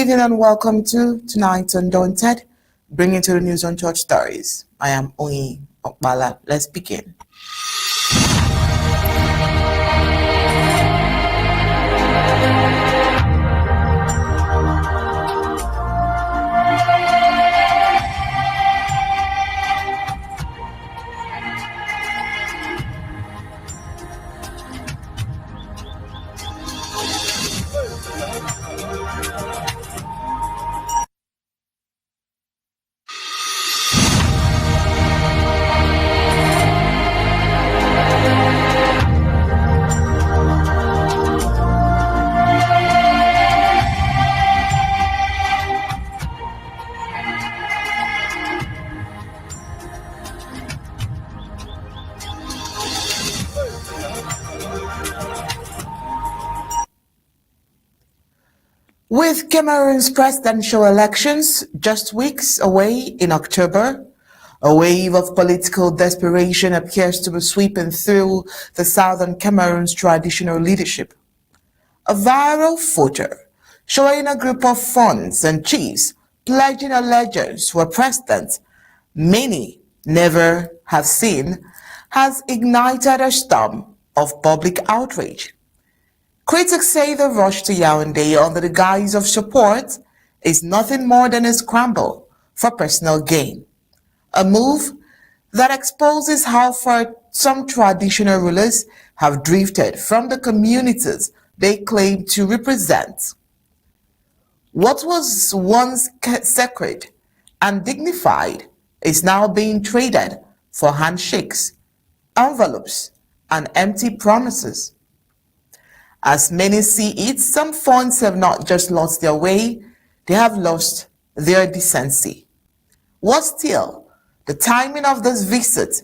evening and welcome to tonight's Undaunted, bringing to the news on church stories. I am Oyi Okbala. Let's begin. With Cameroon's presidential elections just weeks away in October, a wave of political desperation appears to be sweeping through the southern Cameroon's traditional leadership. A viral photo showing a group of fawns and chiefs pledging allegiance to a president many never have seen has ignited a storm of public outrage. Critics say the rush to Yaoundé under the guise of support is nothing more than a scramble for personal gain, a move that exposes how far some traditional rulers have drifted from the communities they claim to represent. What was once sacred and dignified is now being traded for handshakes, envelopes, and empty promises. As many see it, some funds have not just lost their way, they have lost their decency. Worse still, the timing of this visit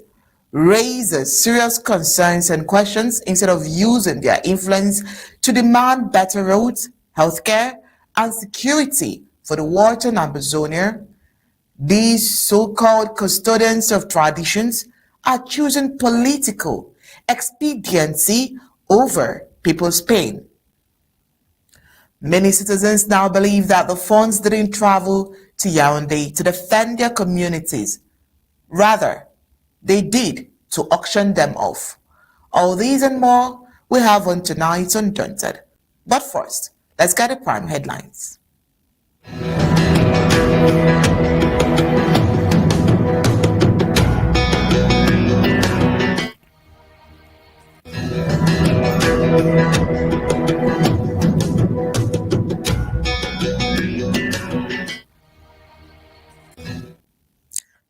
raises serious concerns and questions. Instead of using their influence to demand better roads, healthcare, and security for the water in Ambazonia, these so-called custodians of traditions are choosing political expediency over people's pain. Many citizens now believe that the funds didn't travel to Yaoundé to defend their communities. Rather, they did to auction them off. All these and more we have on tonight's Undaunted. But first, let's get the prime headlines.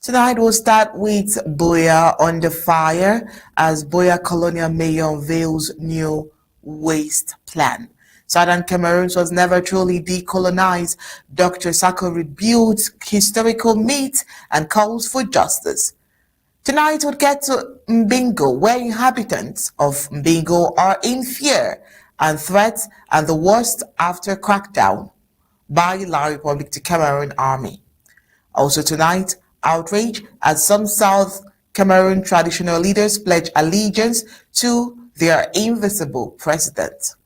Tonight we'll start with Buea under fire as Buea Colonial Mayor unveils new waste plan. Southern Cameroons was never truly decolonized. Dr. Sako rebukes historical myths and calls for justice. Tonight we'll get to Mbingo, where inhabitants of Mbingo are in fear and threats and the worst after crackdown by La République to Cameroon army. Also tonight, outrage as some South Cameroon traditional leaders pledge allegiance to their invisible president.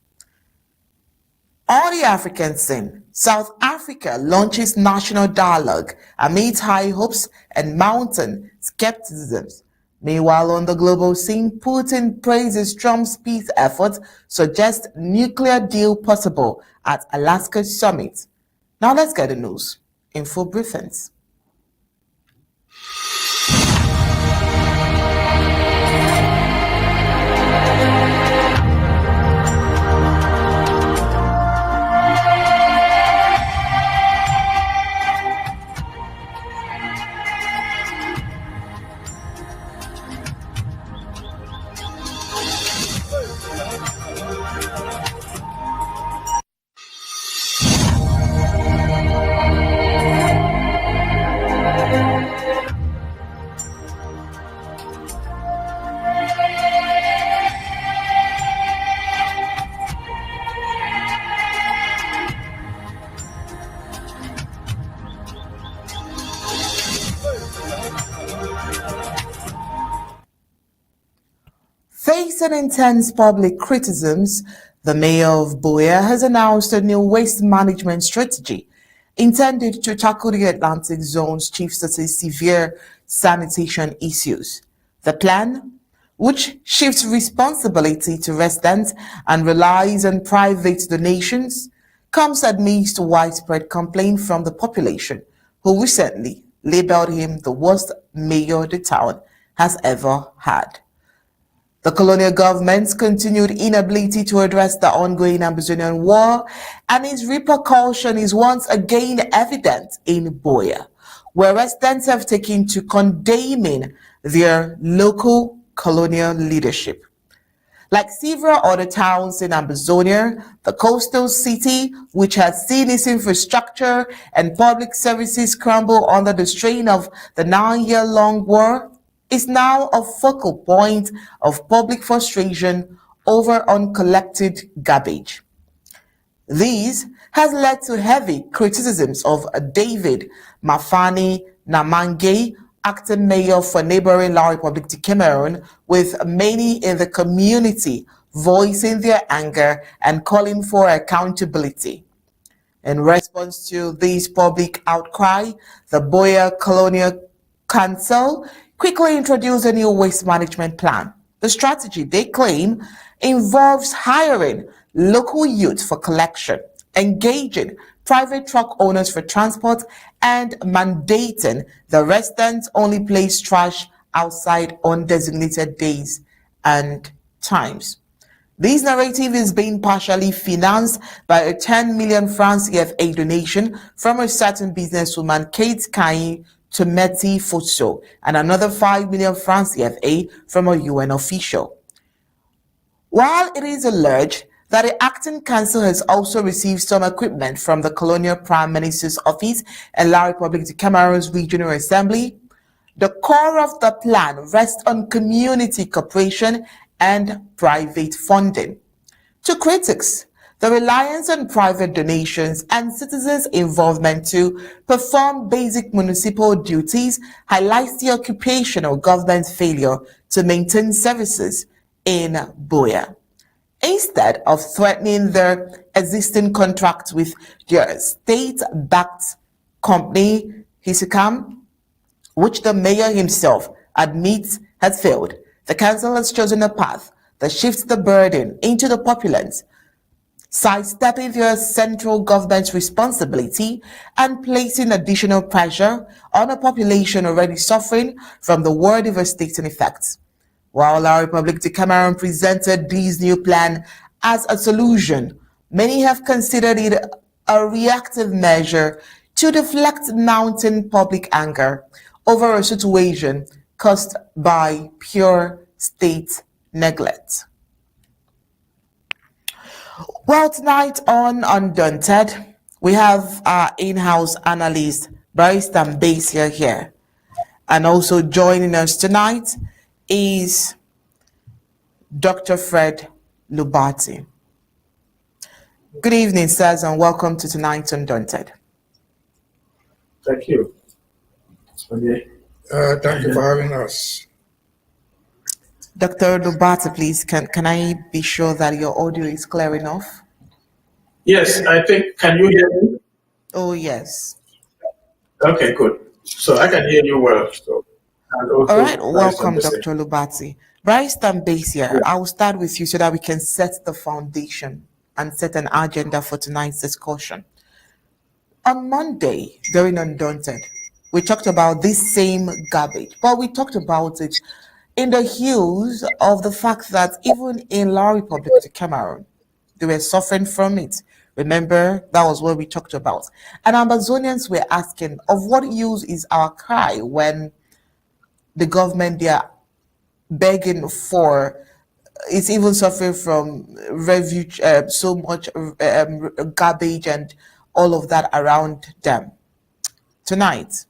On the African scene, South Africa launches national dialogue amid high hopes and mounting skepticism. Meanwhile, on the global scene, Putin praises Trump's peace efforts, suggests nuclear deal possible at Alaska summit. Now let's get the news in full briefings. Facing intense public criticisms, The mayor of Buea has announced a new waste management strategy intended to tackle the Atlantic zone's chief severe sanitation issues. The plan, which shifts responsibility to residents and relies on private donations, comes amidst widespread complaint from the population, who recently labeled him the worst mayor the town has ever had. The colonial government's continued inability to address the ongoing Ambazonian war and its repercussion is once again evident in Buea, where residents have taken to condemning their local colonial leadership. Like several other towns in Ambazonia, the coastal city, which has seen its infrastructure and public services crumble under the strain of the 9-year-long war, is now a focal point of public frustration over uncollected garbage. This has led to heavy criticisms of David Mafani Namange, acting mayor for neighboring La République de Cameroun, with many in the community voicing their anger and calling for accountability. In response to this public outcry, the Buea Colonial Council quickly introduced a new waste management plan. The strategy, they claim, involves hiring local youth for collection, engaging private truck owners for transport, and mandating the residents only place trash outside on designated days and times. This narrative is being partially financed by a 10 million francs CFA donation from a certain businesswoman, Kate Kain, to Meti Futso, and another 5 million francs CFA from a UN official. While it is alleged that the acting council has also received some equipment from the Colonial Prime Minister's office and La République de Cameroun's Regional Assembly, the core of the plan rests on community cooperation and private funding. To critics, the reliance on private donations and citizens' involvement to perform basic municipal duties highlights the occupational government's failure to maintain services in Buea. Instead of threatening their existing contract with their state-backed company, Hisicam, which the mayor himself admits has failed, the council has chosen a path that shifts the burden into the populace, sidestepping their central government's responsibility and placing additional pressure on a population already suffering from the war devastating effects. While La République de Cameroun presented this new plan as a solution, many have considered it a reactive measure to deflect mounting public anger over a situation caused by pure state neglect. Well, tonight on Undaunted, we have our in-house analyst, Barrister Mbeseha here. And also joining us tonight is Dr. Fred Lobati. Good evening, sirs, and welcome to tonight's Undaunted. Thank you. Thank you for having us. Dr. Lobati, please, can I be sure that your audio is clear enough? Yes, I think, can you hear me? Oh, yes. Okay, good. So I can hear you well. So, and also, All right, welcome, Mbeseha. Dr. Lobati. Barrister Mbeseha, Yeah. I'll start with you so that we can set the foundation and set an agenda for tonight's discussion. On Monday, during Undaunted, we talked about this same garbage, but we talked about it in the hues of the fact that even in La République de Cameroun, they were suffering from it. Remember, that was what we talked about. And Ambazonians were asking, of what use is our cry when the government, they are begging for, it's even suffering from refuge, so much garbage and all of that around them. Tonight,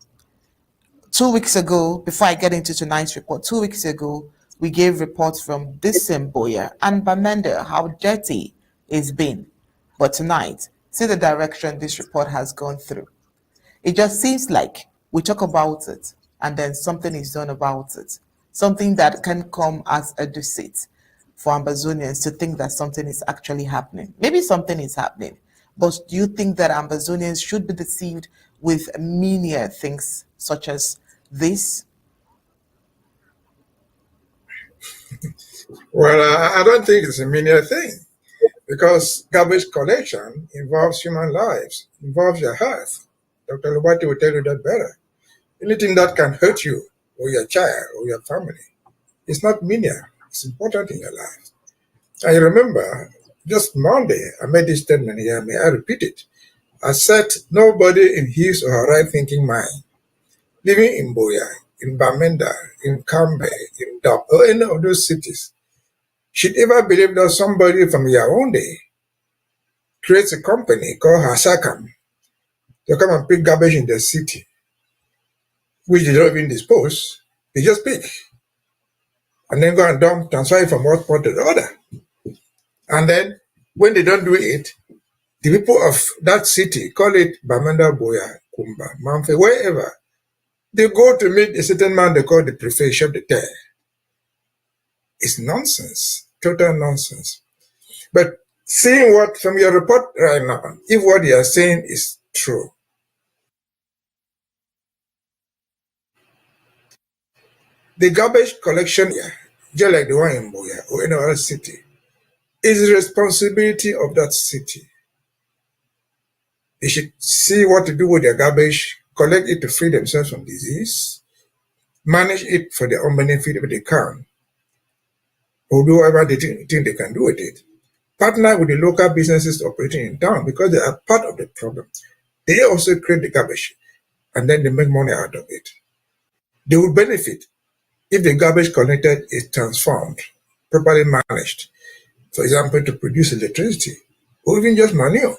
2 weeks ago, before I get into tonight's report, 2 weeks ago, we gave reports from this same Buea and Bamenda how dirty it's been. But tonight, see the direction this report has gone through. It just seems like we talk about it and then something is done about it. Something that can come as a deceit. for Ambazonians to think that something is actually happening. Maybe something is happening, but do you think that Ambazonians should be deceived with menial things such as this? Well, I don't think it's a menial thing because garbage collection involves human lives, involves your health. Dr. Lobati will tell you that better. Anything that can hurt you or your child or your family, it's not menial. It's important in your life. I remember just Monday, I made this statement here. May I repeat it? I said, nobody in his or her right thinking mind, living in Buea, in Bamenda, in Cambe, in Dop, or any of those cities, should ever believe that somebody from Yaoundé creates a company called Hasakam to come and pick garbage in the city, which they don't even dispose. They just pick and then go and dump, transfer it from one spot to the other. And then when they don't do it, the people of that city, call it Bamenda, Buea, Kumba, Manfe, wherever, they go to meet a certain man they call the prefect, chef de terre. It's nonsense, total nonsense. But seeing what from your report right now, if what you are saying is true, the garbage collection here, just like the one in Buea or any other city, is the responsibility of that city. They should see what to do with their garbage, collect it to free themselves from disease, manage it for their own benefit if they can, or do whatever they think they can do with it. Partner with the local businesses operating in town because they are part of the problem. They also create the garbage and then they make money out of it. They will benefit if the garbage collected is transformed, properly managed, for example, to produce electricity or even just manure.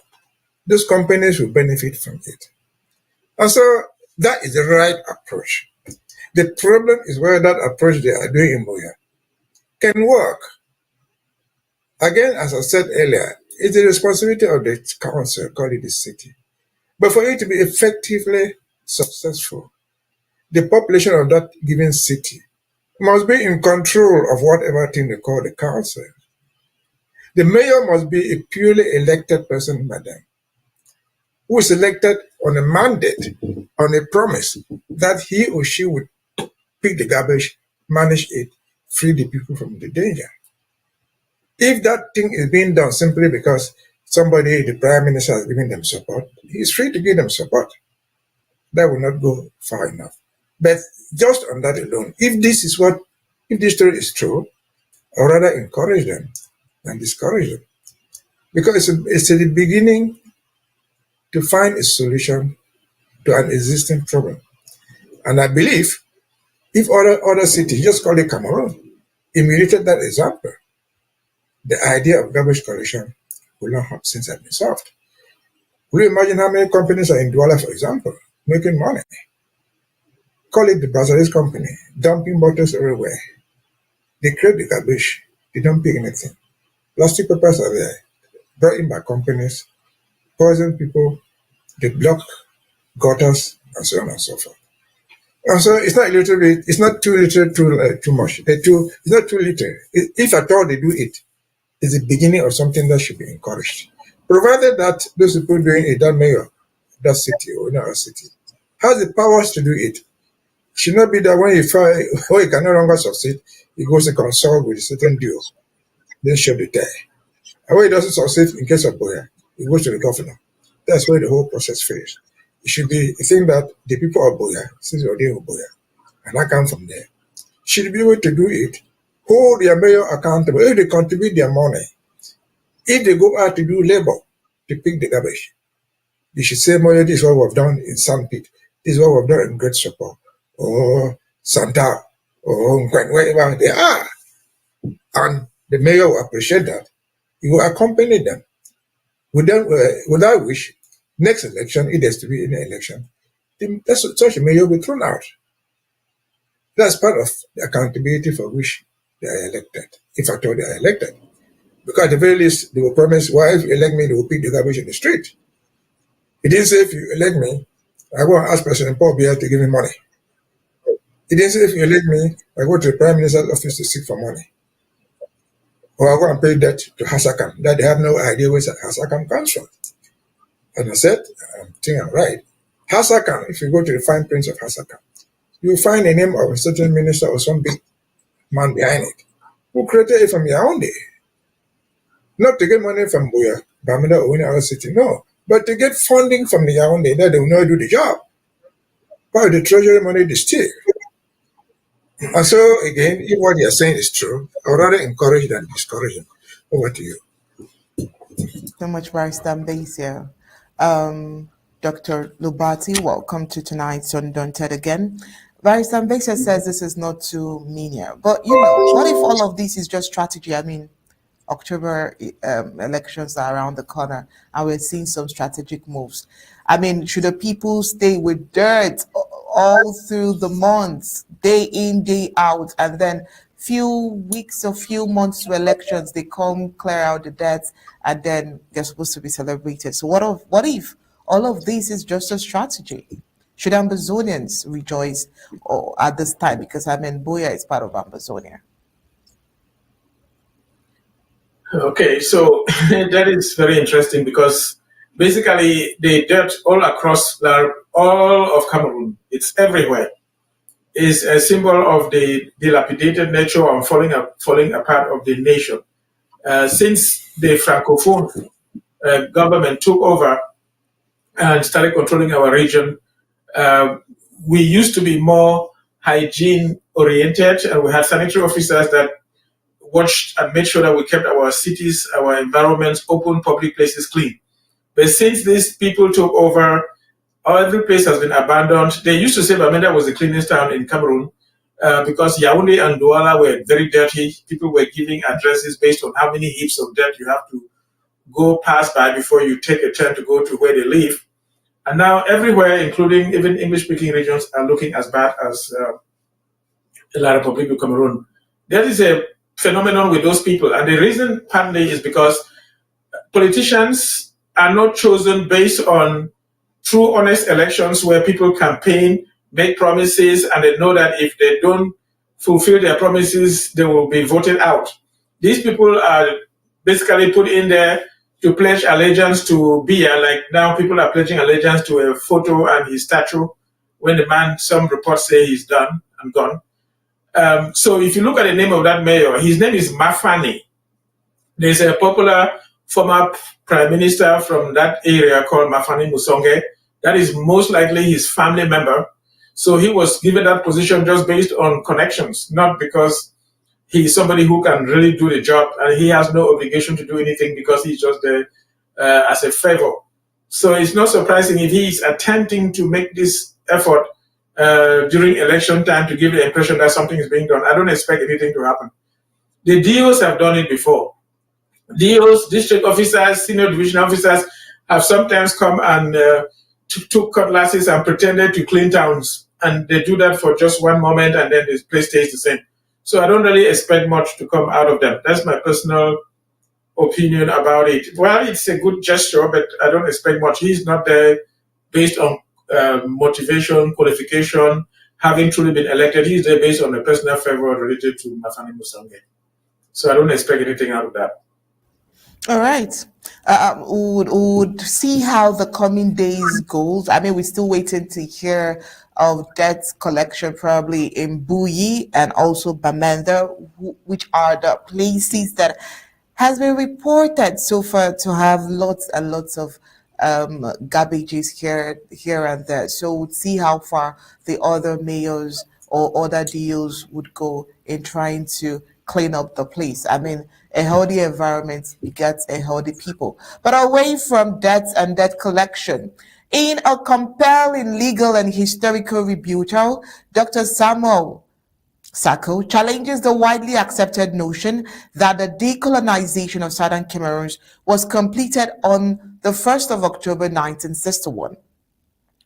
Those companies will benefit from it. And so that is the right approach. The problem is whether that approach they are doing in Buea can work. Again, as I said earlier, it's the responsibility of the council, call it the city. But for it to be effectively successful, the population of that given city must be in control of whatever thing they call the council. The mayor must be a purely elected person, madam, who is elected on a mandate, on a promise that he or she would pick the garbage, manage it, free the people from the danger. If that thing is being done simply because somebody, the prime minister, has given them support, he's free to give them support. That will not go far enough. But just on that alone, if this story is true, I would rather encourage them than discourage them. Because it's the beginning to find a solution to an existing problem. And I believe if other cities, just call it Cameroun, imitated that example, the idea of garbage collection will not have since have been solved. Will you imagine how many companies are in Douala, for example, making money? Call it the Brazilian company, dumping bottles everywhere. They create the garbage, they don't pay anything. Plastic papers are there, brought in by companies, poison people, they block gutters, and so on and so forth. And so it's not a little bit, it's not too little, too much. It's not too little. If at all they do it, it's the beginning of something that should be encouraged. Provided that those people doing it, that mayor, that city or another city, has the powers to do it. Should not be that when he can no longer succeed, he goes to consult with a certain deal, then show the tie. And when he doesn't succeed in case of Buea, he goes to the governor. That's where the whole process fails. It should be a thing that the people of Buea, since you're dealing with Buea, and I come from there, should be able to do it, hold their mayor accountable, if they contribute their money, if they go out to do labor to pick the garbage, they should say, Mayor, this is what we've done in Sandpit, this is what we've done in Great Support, or Santa, or wherever they are. And the mayor will appreciate that. He will accompany them. Without which, next election, if there's to be any election, such a mayor will be thrown out. That's part of the accountability for which they are elected, if at all they are elected. Because at the very least, they will promise, well, if you elect me, they will pick the garbage in the street. He didn't say, if you elect me, I go and ask President Paul Biya to give me money. He didn't say, if you elect me, I go to the Prime Minister's office to seek for money. or I go and pay debt to Hasakam, that they have no idea where Hasakam comes from. And I said, I think I'm right. Hasakam, if you go to the fine print of Hasakam, you'll find the name of a certain minister or some big man behind it who created it from Yaoundé. Not to get money from Buea, Bamida, or any other city, no, but to get funding from the Yaoundé that they will not do the job. While the treasury money they steal. And so, again, if what you're saying is true, I would rather encourage than discourage them. Over to you. So much, Barrister Mbeseha. Dr. Lobati, welcome to tonight's Undaunted again. Barrister Mbeseha says this is not too menial, but what if all of this is just strategy? I mean, October elections are around the corner and we're seeing some strategic moves. I mean, should the people stay with dirt all through the months, day in, day out, and then few weeks or few months to elections, they come clear out the debts and then they're supposed to be celebrated? So what if all of this is just a strategy? Should Ambazonians rejoice at this time? Because I mean, Buea is part of Ambazonia. Okay, so that is very interesting because basically the dirt all across all of Cameroon, it's everywhere, is a symbol of the dilapidated nature and falling apart of the nation. Since the Francophone government took over and started controlling our region, we used to be more hygiene oriented, and we had sanitary officers that watched and made sure that we kept our cities, our environments, open public places clean. But since these people took over, every place has been abandoned. They used to say Bamenda was the cleanest town in Cameroon because Yaoundé and Douala were very dirty. People were giving addresses based on how many heaps of dirt you have to go pass by before you take a turn to go to where they live. And now everywhere, including even English-speaking regions, are looking as bad as La République du Cameroun. There is a phenomenon with those people. And the reason partly is because politicians are not chosen based on true, honest elections where people campaign, make promises, and they know that if they don't fulfill their promises, they will be voted out. These people are basically put in there to pledge allegiance to Buea, like now people are pledging allegiance to a photo and his statue when the man, some reports say he's done and gone. So if you look at the name of that mayor, his name is Mafani. There's a popular former prime minister from that area called Mafani Musonge. That is most likely his family member. So he was given that position just based on connections, not because he's somebody who can really do the job, and he has no obligation to do anything because he's just there as a favor. So it's not surprising if he's attempting to make this effort during election time to give the impression that something is being done. I don't expect anything to happen. The DOs have done it before. DOs, district officers, senior division officers have sometimes come and took cutlasses and pretended to clean towns. And they do that for just one moment and then the place stays the same. So I don't really expect much to come out of them. That's my personal opinion about it. Well, it's a good gesture, but I don't expect much. He's not there based on motivation, qualification, having truly been elected. He's there based on a personal favor related to Mafani Musange. So I don't expect anything out of that. All right. Would see how the coming days goes. I mean, we're still waiting to hear of debt collection probably in Buea and also Bamenda, which are the places that has been reported so far to have lots and lots of garbages here and there. So we'll see how far the other mayors or other deals would go in trying to clean up the place. I mean, a healthy environment begets a healthy people. But away from debt and debt collection, in a compelling legal and historical rebuttal, Dr. Sako challenges the widely accepted notion that the decolonization of southern Cameroons was completed on the 1st of October 1961,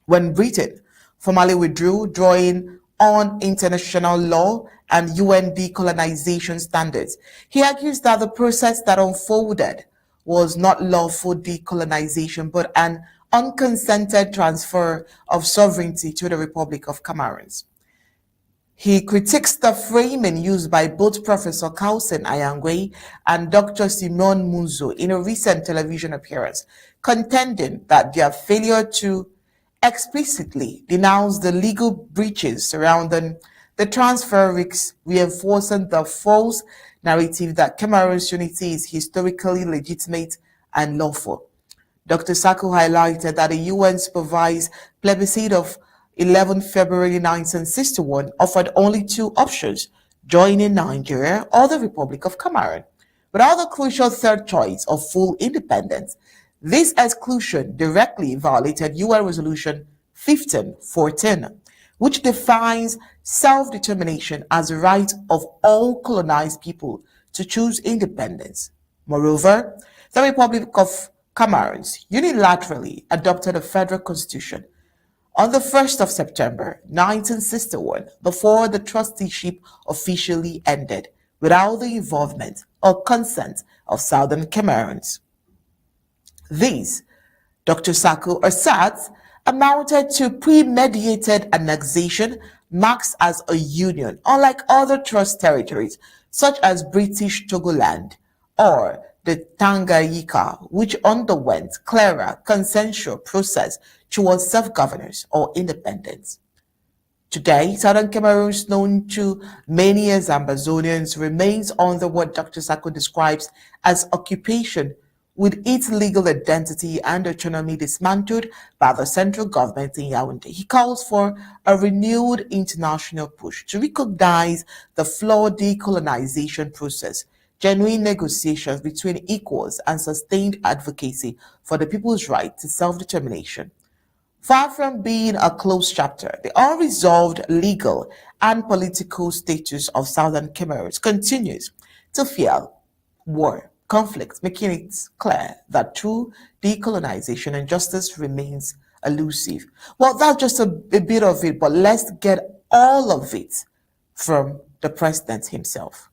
when Britain formally withdrew, drawing on international law and UN decolonization standards. He argues that the process that unfolded was not lawful decolonization, but an unconsented transfer of sovereignty to the Republic of Cameroons. He critiques the framing used by both Professor Kausen Ayangwe and Dr. Simon Munzo in a recent television appearance, contending that their failure to explicitly denounce the legal breaches surrounding the transfer risks, reinforcing the false narrative that Cameroon's unity is historically legitimate and lawful. Dr. Sako highlighted that the UN-supervised plebiscite of 11 February 1961 offered only two options: joining Nigeria or the Republic of Cameroon, without the crucial third choice of full independence. This exclusion directly violated UN Resolution 1514, which defines self-determination as the right of all colonized people to choose independence. Moreover, the Republic of Cameroons unilaterally adopted a federal constitution on the 1st of September 1961, before the trusteeship officially ended, without the involvement or consent of Southern Cameroons. These, Dr. Sako asserts, amounted to premeditated annexation marked as a union, unlike other trust territories such as British Togoland or the Tanganyika, which underwent clearer consensual process towards self-governance or independence. Today, Southern Cameroons, known to many as Ambazonians, remains under what Dr. Sako describes as occupation, with its legal identity and autonomy dismantled by the central government in Yaoundé. He calls for a renewed international push to recognize the flawed decolonization process, genuine negotiations between equals, and sustained advocacy for the people's right to self-determination. Far from being a closed chapter, the unresolved legal and political status of Southern Cameroons continues to fuel war, conflict, making it clear that true decolonization and justice remains elusive. Well, that's just a bit of it, but let's get all of it from the president himself.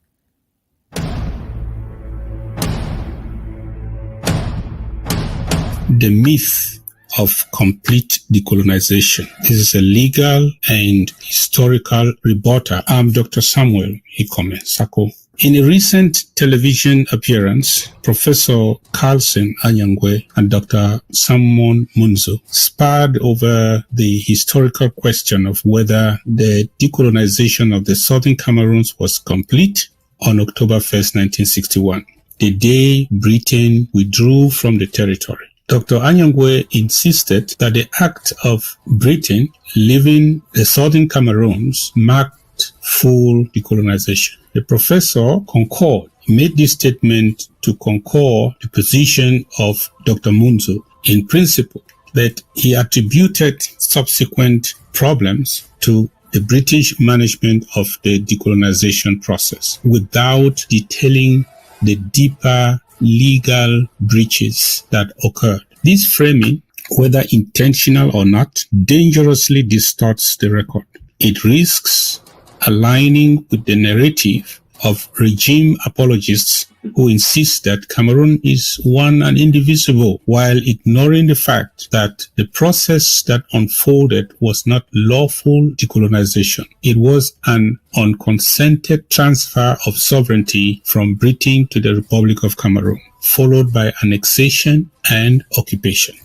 The myth of complete decolonization. This is a legal and historical rebuttal. I'm Dr. Samuel Ikome Sako. In a recent television appearance, Professor Carlson Anyangwe and Dr. Simon Munzo sparred over the historical question of whether the decolonization of the Southern Cameroons was complete on October 1st, 1961, the day Britain withdrew from the territory. Dr. Anyangwe insisted that the act of Britain leaving the Southern Cameroons marked full decolonization. The professor concurred. He made this statement to concur the position of Dr. Munzo in principle, that he attributed subsequent problems to the British management of the decolonization process without detailing the deeper legal breaches that occurred. This framing, whether intentional or not, dangerously distorts the record. It risks aligning with the narrative of regime apologists who insist that Cameroon is one and indivisible, while ignoring the fact that the process that unfolded was not lawful decolonization. It was an unconsented transfer of sovereignty from Britain to the Republic of Cameroon, followed by annexation and occupation.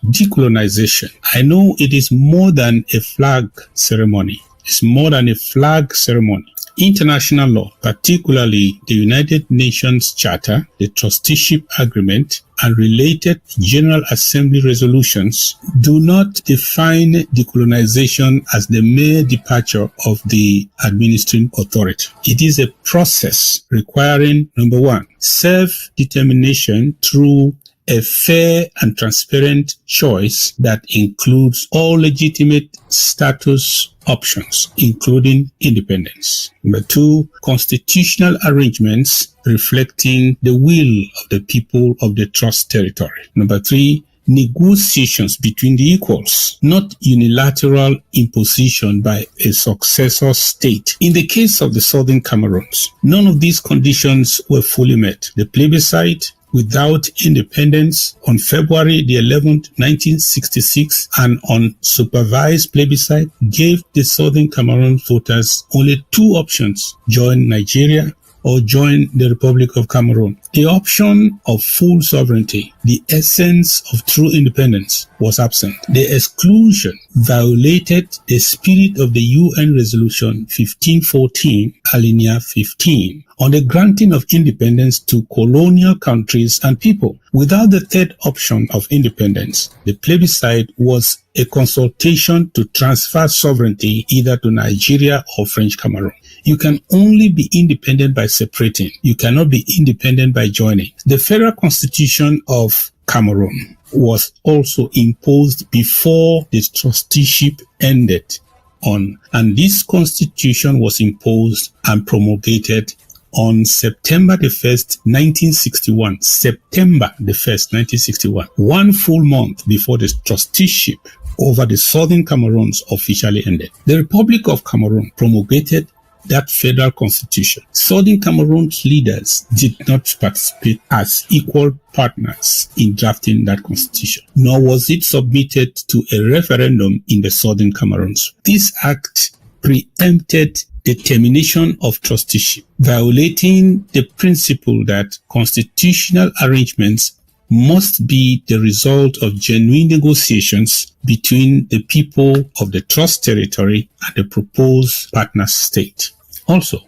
Decolonization. I know it is more than a flag ceremony. It's more than a flag ceremony. International law, particularly the United Nations Charter, the Trusteeship Agreement, and related General Assembly resolutions do not define decolonization as the mere departure of the administering authority. It is a process requiring, number one, self-determination through a fair and transparent choice that includes all legitimate status options, including independence. Number two, constitutional arrangements reflecting the will of the people of the trust territory. Number three, negotiations between the equals, not unilateral imposition by a successor state. In the case of the Southern Cameroons, none of these conditions were fully met. The plebiscite without independence on February the 11th, 1966, an unsupervised plebiscite gave the Southern Cameroon voters only two options: join Nigeria or join the Republic of Cameroon. The option of full sovereignty, the essence of true independence, was absent. The exclusion violated the spirit of the UN Resolution 1514, Alinea 15, on the granting of independence to colonial countries and people. Without the third option of independence, the plebiscite was a consultation to transfer sovereignty either to Nigeria or French Cameroon. You can only be independent by separating. You cannot be independent by joining. The Federal Constitution of Cameroon was also imposed before the trusteeship ended and this constitution was imposed and promulgated on September the 1st, 1961. September the 1st, 1961. 1 full month before the trusteeship over the Southern Cameroons officially ended. The Republic of Cameroon promulgated that federal constitution. Southern Cameroon's leaders did not participate as equal partners in drafting that constitution, nor was it submitted to a referendum in the Southern Cameroons. This act preempted the termination of trusteeship, violating the principle that constitutional arrangements must be the result of genuine negotiations between the people of the trust territory and the proposed partner state. Also,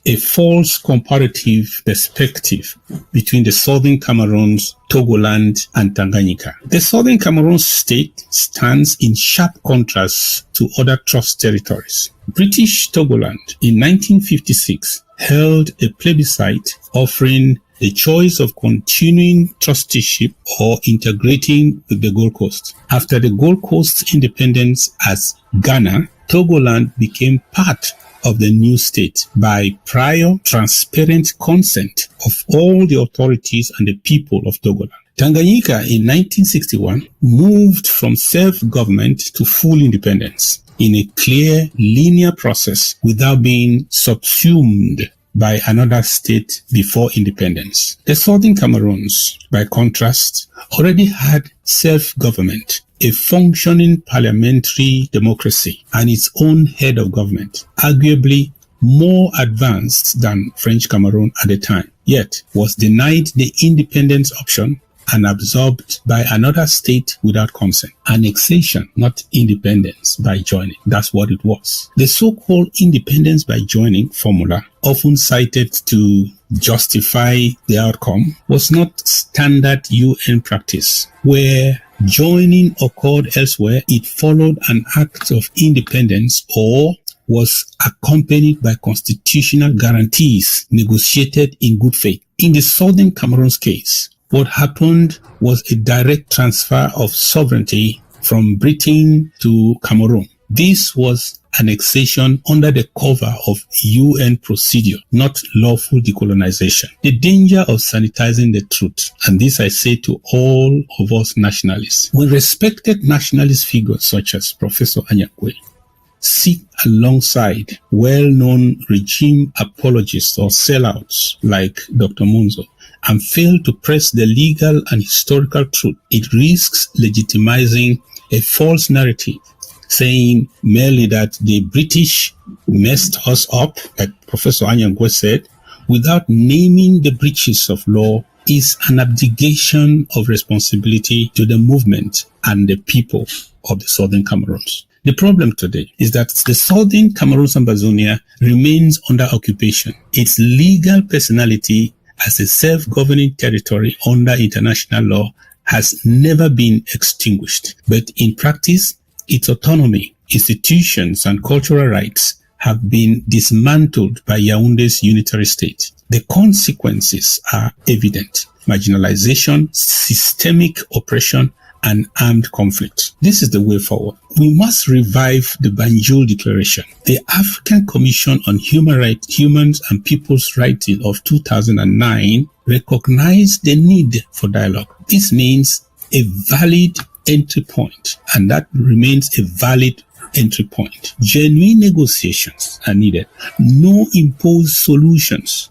a false comparative perspective between the Southern Cameroons, Togoland, and Tanganyika. The Southern Cameroon state stands in sharp contrast to other trust territories. British Togoland in 1956 held a plebiscite offering the choice of continuing trusteeship or integrating with the Gold Coast. After the Gold Coast's independence as Ghana, Togoland became part of the new state by prior transparent consent of all the authorities and the people of Togoland. Tanganyika in 1961 moved from self-government to full independence in a clear, linear process without being subsumed by another state before independence. The Southern Cameroons, by contrast, already had self-government, a functioning parliamentary democracy, and its own head of government, arguably more advanced than French Cameroon at the time, yet was denied the independence option and absorbed by another state without consent. Annexation, not independence by joining. That's what it was. The so-called independence by joining formula, often cited to justify the outcome, was not standard UN practice. Where joining occurred elsewhere, it followed an act of independence or was accompanied by constitutional guarantees negotiated in good faith. In the Southern Cameroon's case, what happened was a direct transfer of sovereignty from Britain to Cameroon. This was annexation under the cover of UN procedure, not lawful decolonization. The danger of sanitizing the truth, and this I say to all of us nationalists, when respected nationalist figures such as Professor Anyakwe sit alongside well-known regime apologists or sellouts like Dr. Monzo, and fail to press the legal and historical truth, it risks legitimizing a false narrative, saying merely that the British messed us up, like Professor Anyangwe said, without naming the breaches of law, is an abdication of responsibility to the movement and the people of the Southern Cameroons. The problem today is that the Southern Cameroons Ambazonia remains under occupation. Its legal personality as a self-governing territory under international law has never been extinguished. But in practice, its autonomy, institutions, and cultural rights have been dismantled by Yaoundé's unitary state. The consequences are evident: marginalization, systemic oppression, and armed conflict. This is the way forward. We must revive the Banjul Declaration. The African Commission on Humans and People's Rights of 2009 recognized the need for dialogue. This means a valid entry point, and that remains a valid entry point. Genuine negotiations are needed. No imposed solutions.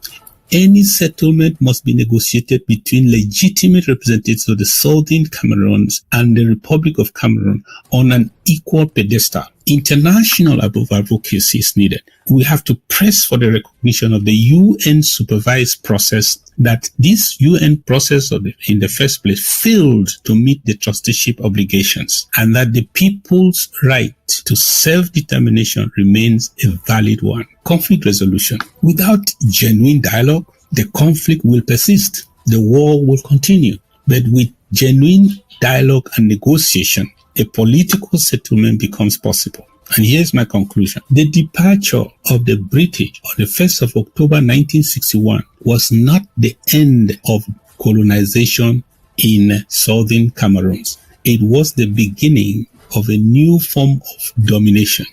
any settlement must be negotiated between legitimate representatives of the Southern Cameroons and the Republic of Cameroon on an equal pedestal. International advocacy is needed. We have to press for the recognition of the UN-supervised process, that this UN process in the first place failed to meet the trusteeship obligations, and that the people's right to self-determination remains a valid one. Conflict resolution. Without genuine dialogue, the conflict will persist. The war will continue. But with genuine dialogue and negotiation, a political settlement becomes possible. And here's my conclusion. The departure of the British on the 1st of October 1961 was not the end of colonization in southern Cameroons. It was the beginning of a new form of domination.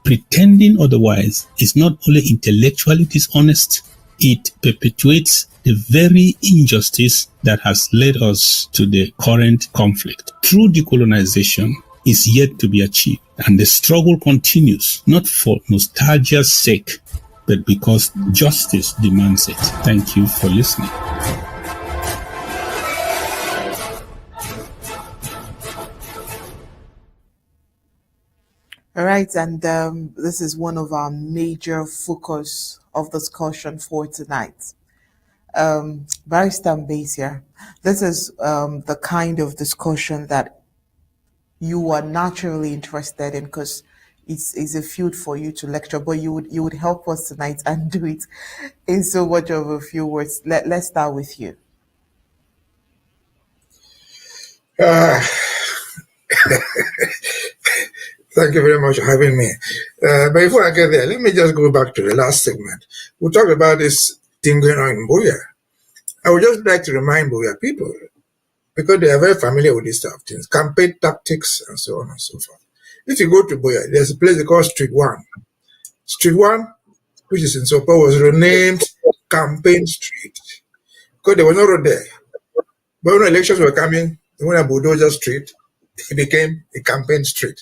Pretending otherwise is not only intellectually dishonest, it perpetuates the very injustice that has led us to the current conflict. True decolonization is yet to be achieved, and the struggle continues, not for nostalgia's sake, but because justice demands it. Thank you for listening. All right, and this is one of our major focus of discussion for tonight. Barrister Mbeseha, this is the kind of discussion that you are naturally interested in, because it's a field for you to lecture, but you would help us tonight and do it in so much of a few words. Let's start with you. Thank you very much for having me. But before I get there, let me just go back to the last segment. We talked about this thing going on in Buea. I would just like to remind Buea people, because they are very familiar with this type of things, campaign tactics and so on and so forth. If you go to Buea, there's a place they call Street 1. Street 1, which is in Sako, was renamed Campaign Street, because there was no road there. But when elections were coming, they went to Bulldozer Street, it became a campaign street.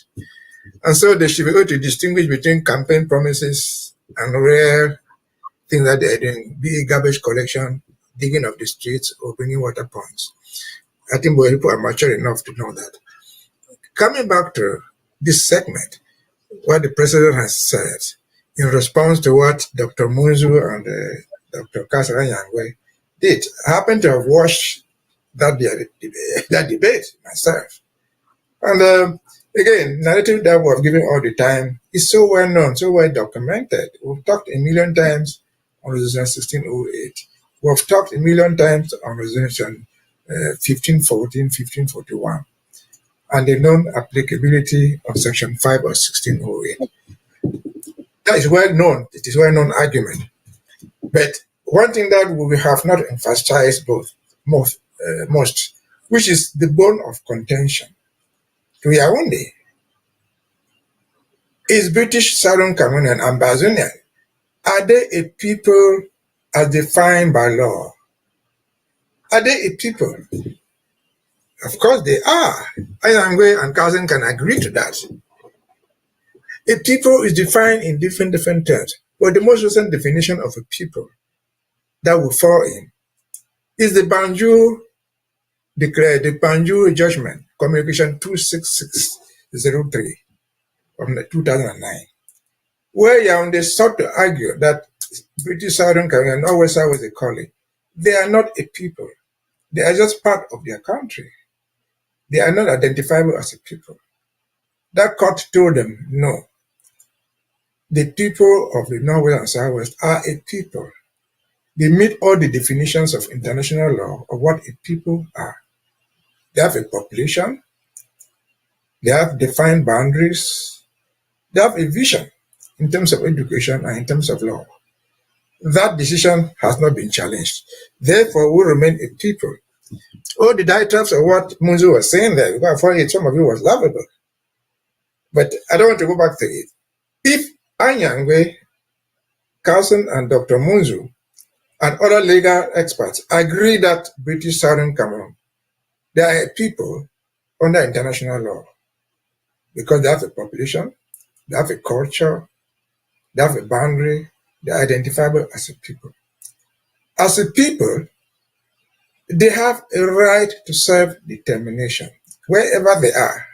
And so they should be able to distinguish between campaign promises and real things that they're doing, be it garbage collection, digging of the streets, or bringing water points. I think people are mature enough to know that. Coming back to this segment, what the president has said in response to what Dr. Munzu and Dr. Kasaranyangwe did, I happen to have watched that debate myself. And again, narrative that we're giving all the time is so well known, so well documented. We've talked a million times on Resolution 1608. We've talked a million times on Resolution 1514, 1541, and the non-applicability of Section 5 of 1608. That is well known. It is well known argument. But one thing that we have not emphasized most, which is the bone of contention. To Yaoundé, is British Southern Cameroon and Ambazonia, are they a people as defined by law? Are they a people? Of course they are. Ayangwe and Cousin can agree to that. A people is defined in different terms, but the most recent definition of a people that will fall in is the Banjul declared, the Banjul judgment, Communication 26603 from 2009, where Yaoundé sought to argue that British Southern Cameroon, or West as they call it, they are not a people. They are just part of their country. They are not identifiable as a people. That court told them, no. The people of the Northwest and Southwest are a people. They meet all the definitions of international law of what a people are. They have a population. They have defined boundaries. They have a vision in terms of education and in terms of law. That decision has not been challenged. Therefore, we remain a people. All the diatribes of what Munzu was saying there, because I thought it, some of it was laughable. But I don't want to go back to it. If Anyangwe, Carlson, and Dr. Munzu and other legal experts agree that British Southern Cameroon, they are a people under international law because they have a population, they have a culture, they have a boundary, they are identifiable as a people. As a people, they have a right to self-determination wherever they are.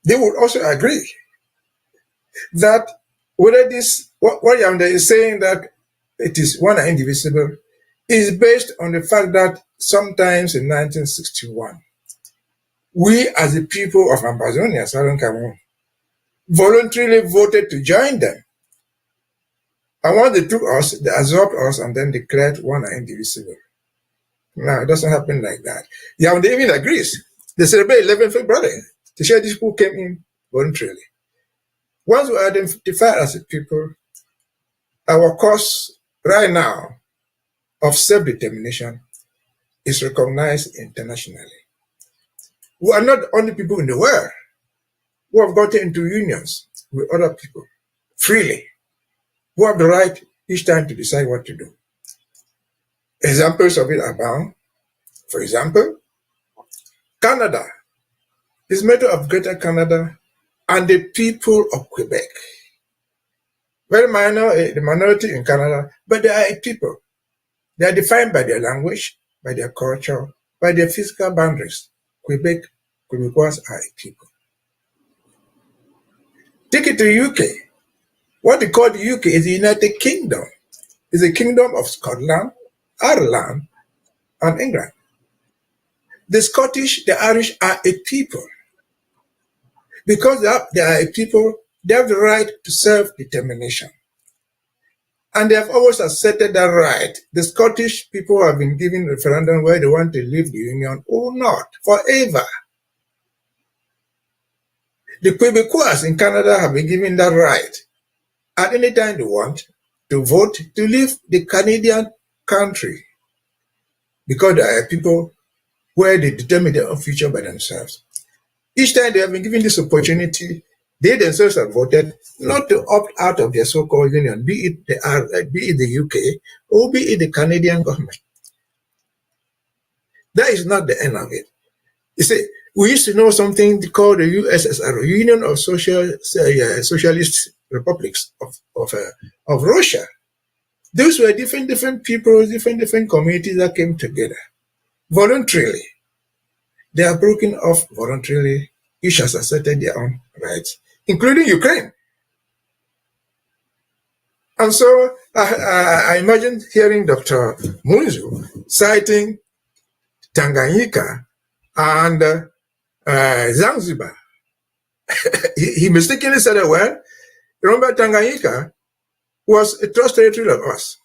They would also agree that whether this, what Yamda is saying that it is one and indivisible, is based on the fact that sometimes in 1961, we as the people of Ambazonia, Southern Cameroon, voluntarily voted to join them. And once they took us, they absorbed us and then declared one and indivisible. Now, it doesn't happen like that. Yamda even agrees. They celebrate 11th February to share these people came in voluntarily. Once we identify as a people, our cause right now of self-determination is recognized internationally. We are not the only people in the world who have gotten into unions with other people freely, who have the right each time to decide what to do. Examples of it abound. For example, Canada is made up of Greater Canada and the people of Quebec. Very minor, the minority in Canada, but they are a people. They are defined by their language, by their culture, by their physical boundaries. Quebecois are a people. Take it to the UK. What they call the UK is the United Kingdom. It's a kingdom of Scotland, Ireland, and England. The Scottish, the Irish are a people. Because they are a people, they have the right to self-determination. And they have always asserted that right. The Scottish people have been given a referendum where they want to leave the Union or not, forever. The Quebecois in Canada have been given that right at any time they want to vote to leave the Canadian country because they are people where they determine their own future by themselves. Each time they have been given this opportunity, they themselves have voted not to opt out of their so-called union, be it the UK or be it the Canadian government. That is not the end of it. You see, we used to know something called the USSR, Union of Socialist Republics of Russia. Those were different people, different communities that came together voluntarily. They are broken off voluntarily. Each has asserted their own rights, including Ukraine. And so I imagine hearing Dr. Munzu citing Tanganyika and Zanzibar. he mistakenly said, well, remember Tanganyika was a trust territory of us.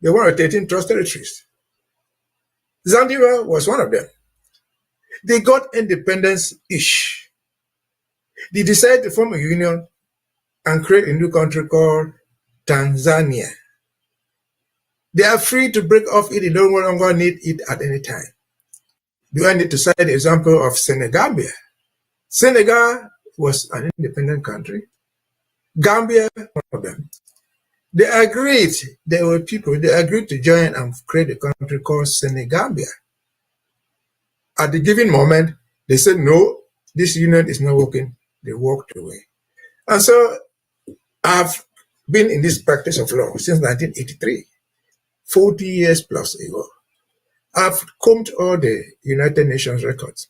They were 13 trust territories. Zanzibar was one of them. They got independence-ish. They decided to form a union and create a new country called Tanzania. They are free to break off it. They don't no longer need it at any time. Do I need to cite the example of Senegambia? Senegal was an independent country. Gambia, one of them. They agreed, there were people, they agreed to join and create a country called Senegambia. At the given moment, they said, no, this union is not working. They walked away. And so I've been in this practice of law since 1983, 40 years plus ago. I've combed all the United Nations records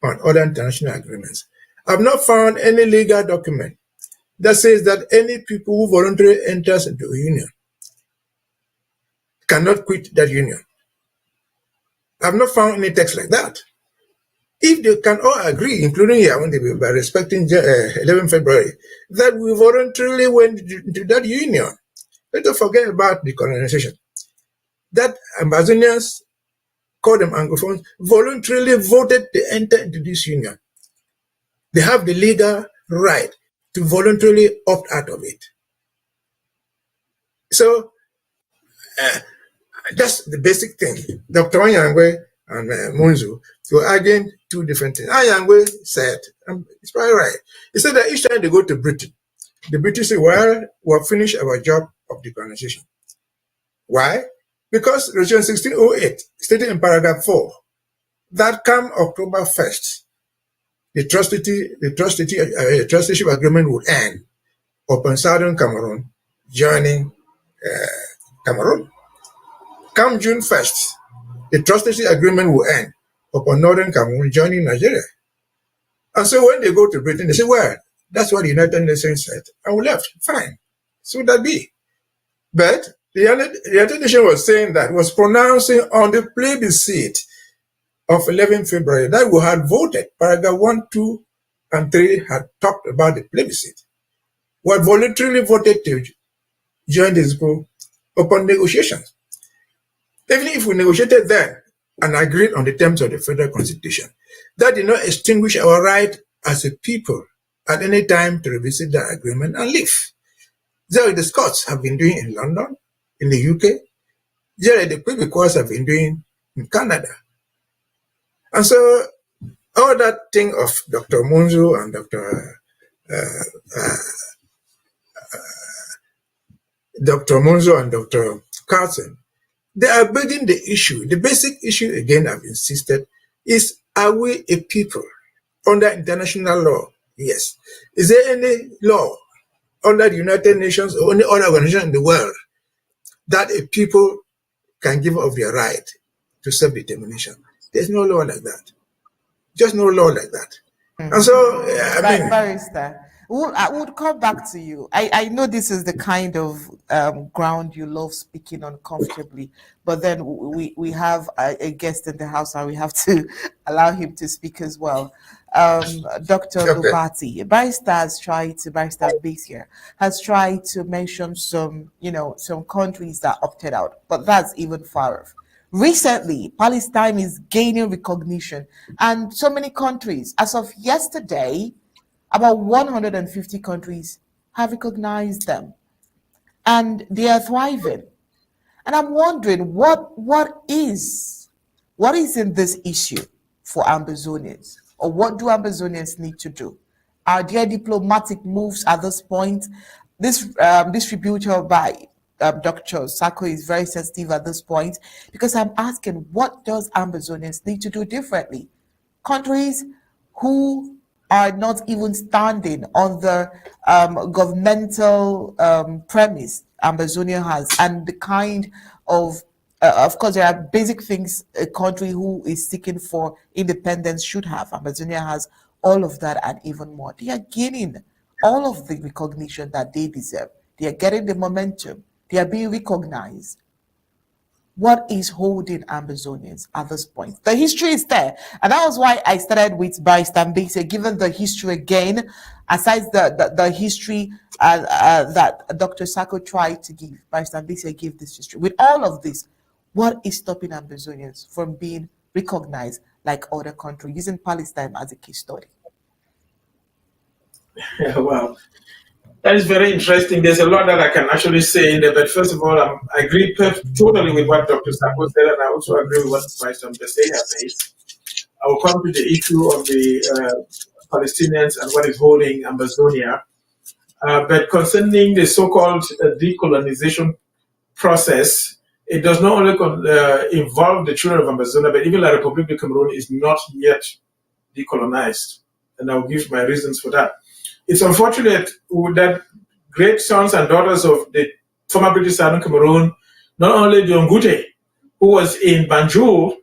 on other international agreements. I've not found any legal document that says that any people who voluntarily enters into a union cannot quit that union. I've not found any text like that. If they can all agree, including here, when they were by respecting 11 February, that we voluntarily went into that union, let us forget about decolonization. That Ambazonians, call them Anglophones, voluntarily voted to enter into this union. They have the legal right to voluntarily opt out of it. So that's the basic thing. Dr. Anyangwe and Munzu were arguing two different things. Anyangwe said, it's probably right, he said that each time they go to Britain, the British say, well, we'll finish our job of decolonization. Why? Because Resolution 1608 stated in paragraph 4 that come October 1st, the trusteeship agreement would end upon Southern Cameroon joining Cameroon. come June 1st, the trusteeship agreement will end upon Northern Cameroon joining Nigeria. And so when they go to Britain, they say, well, that's what the United Nations said. And we left. Fine. So would that be? But the United Nations was saying that, was pronouncing on the plebiscite of 11 February that we had voted. Paragraph 1, 2, and 3 had talked about the plebiscite. We had voluntarily voted to join this group upon negotiations. Even if we negotiated then and agreed on the terms of the federal constitution, that did not extinguish our right as a people at any time to revisit that agreement and leave. That's what the Scots have been doing in London, in the UK. That's what the Quebecers have been doing in Canada. And so all that thing of Dr. Munzo and Dr. Carlson, they are building the issue. The basic issue, again, I've insisted, is, are we a people under international law? Yes. Is there any law under the United Nations or any other organization in the world that a people can give up their right to self-determination? There's no law like that. Just no law like that. And so, Barrister, I would come back to you. I know this is the kind of ground you love speaking on comfortably, but then we have a guest in the house and we have to allow him to speak as well. Dr. Lobati, Barrister Mbeseha has tried to mention some countries that opted out, but that's even far off. Recently, Palestine is gaining recognition, and so many countries, as of yesterday, about 150 countries have recognized them, and they are thriving. And I'm wondering what is in this issue for Ambazonians, or what do Ambazonians need to do? Are there diplomatic moves at this point? This distributor by Dr. Sako is very sensitive at this point, because I'm asking, what does Ambazonians need to do differently? Countries who are not even standing on the governmental premise Ambazonia has, and the kind of course, there are basic things a country who is seeking for independence should have. Ambazonia has all of that and even more. They are gaining all of the recognition that they deserve. They are getting the momentum. They are being recognized. What is holding Ambazonians at this point? The history is there. And that was why I started with Barrister Mbeseha, given the history again, aside the history that Dr. Sako tried to give. Barrister Mbeseha gave this history. With all of this, what is stopping Ambazonians from being recognized like other countries, using Palestine as a case study? Yeah, wow. That is very interesting. There's a lot that I can actually say in there, but first of all, I agree totally with what Dr. Sako said, and I also agree with what Barrister Mbeseha says. I will come to the issue of the Palestinians and what is holding Ambazonia. But concerning the so-called decolonization process, it does not only involve the children of Ambazonia, but even the République de Cameroun is not yet decolonized. And I'll give my reasons for that. It's unfortunate that great sons and daughters of the former British Southern Cameroon, not only Diongute, who was in Banjul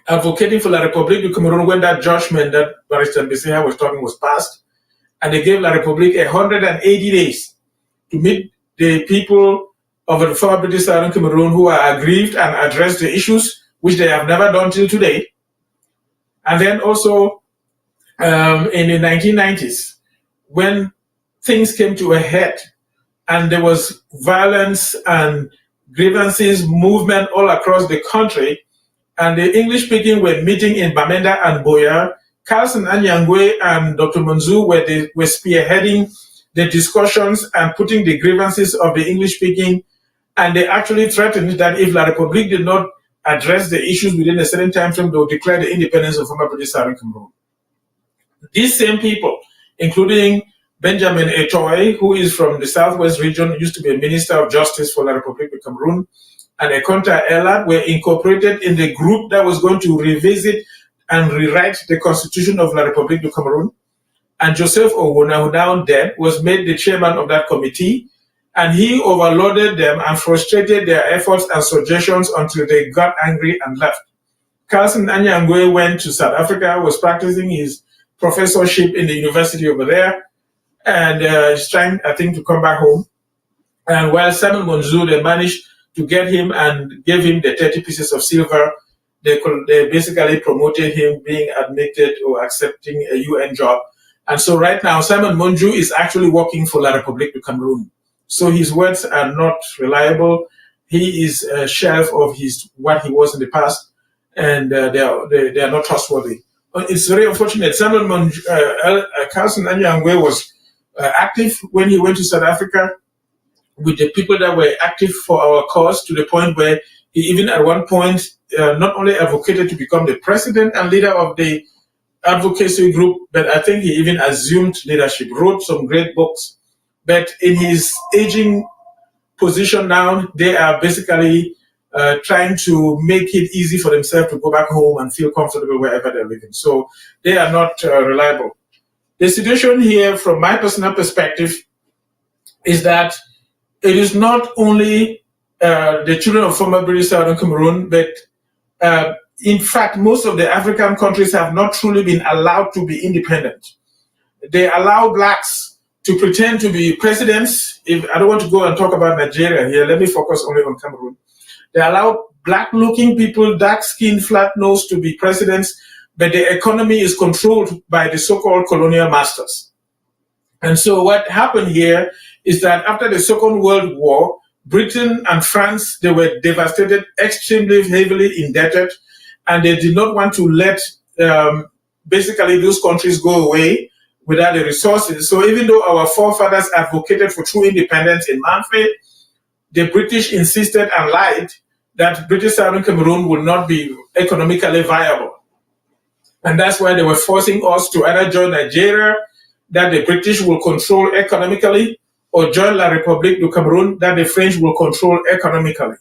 advocating for La République du Cameroun when that judgment that Barrister Mbeseha was talking was passed, and they gave La République 180 days to meet the people of the former British Southern Cameroon who are aggrieved and address the issues, which they have never done till today. And then also in the 1990s, when things came to a head and there was violence and grievances movement all across the country, and the English-speaking were meeting in Bamenda and Buea, Carlson and Nyangwe and Dr. Munzo were spearheading the discussions and putting the grievances of the English-speaking, and they actually threatened that if La République did not address the issues within a certain time frame, they would declare the independence of former British Southern Cameroon. These same people, including Benjamin Eto'o, who is from the Southwest region, used to be a Minister of Justice for La République de Cameroun, and Ekonta Elad were incorporated in the group that was going to revisit and rewrite the constitution of La République de Cameroun. And Joseph Owona, who now dead, was made the chairman of that committee. and he overloaded them and frustrated their efforts and suggestions until they got angry and left. Carlson Anyangwe went to South Africa, was practicing his professorship in the university over there, and he's trying, I think, to come back home. And while Simon Monzu, they managed to get him and gave him the 30 pieces of silver. They basically promoted him being admitted or accepting a UN job. And so right now, Simon Monju is actually working for La République du Cameroun. So his words are not reliable. He is a shelf of what he was in the past, and they are not trustworthy. It's very unfortunate. Simon Carlson Anyangwe was active when he went to South Africa with the people that were active for our cause, to the point where he even at one point not only advocated to become the president and leader of the advocacy group, but I think he even assumed leadership, wrote some great books. But in his aging position now, they are basically trying to make it easy for themselves to go back home and feel comfortable wherever they're living. So they are not reliable. The situation here, from my personal perspective, is that it is not only the children of former British Southern Cameroon, but in fact, most of the African countries have not truly been allowed to be independent. They allow blacks to pretend to be presidents. If I don't want to go and talk about Nigeria here, let me focus only on Cameroon. They allow black-looking people, dark-skinned, flat-nosed to be presidents, but the economy is controlled by the so-called colonial masters. And so what happened here is that after the Second World War, Britain and France, they were devastated, extremely heavily indebted, and they did not want to let basically those countries go away without the resources. So even though our forefathers advocated for true independence in Manfred, the British insisted and lied that British Southern Cameroon would not be economically viable. And that's why they were forcing us to either join Nigeria, that the British will control economically, or join La République du Cameroun, that the French will control economically.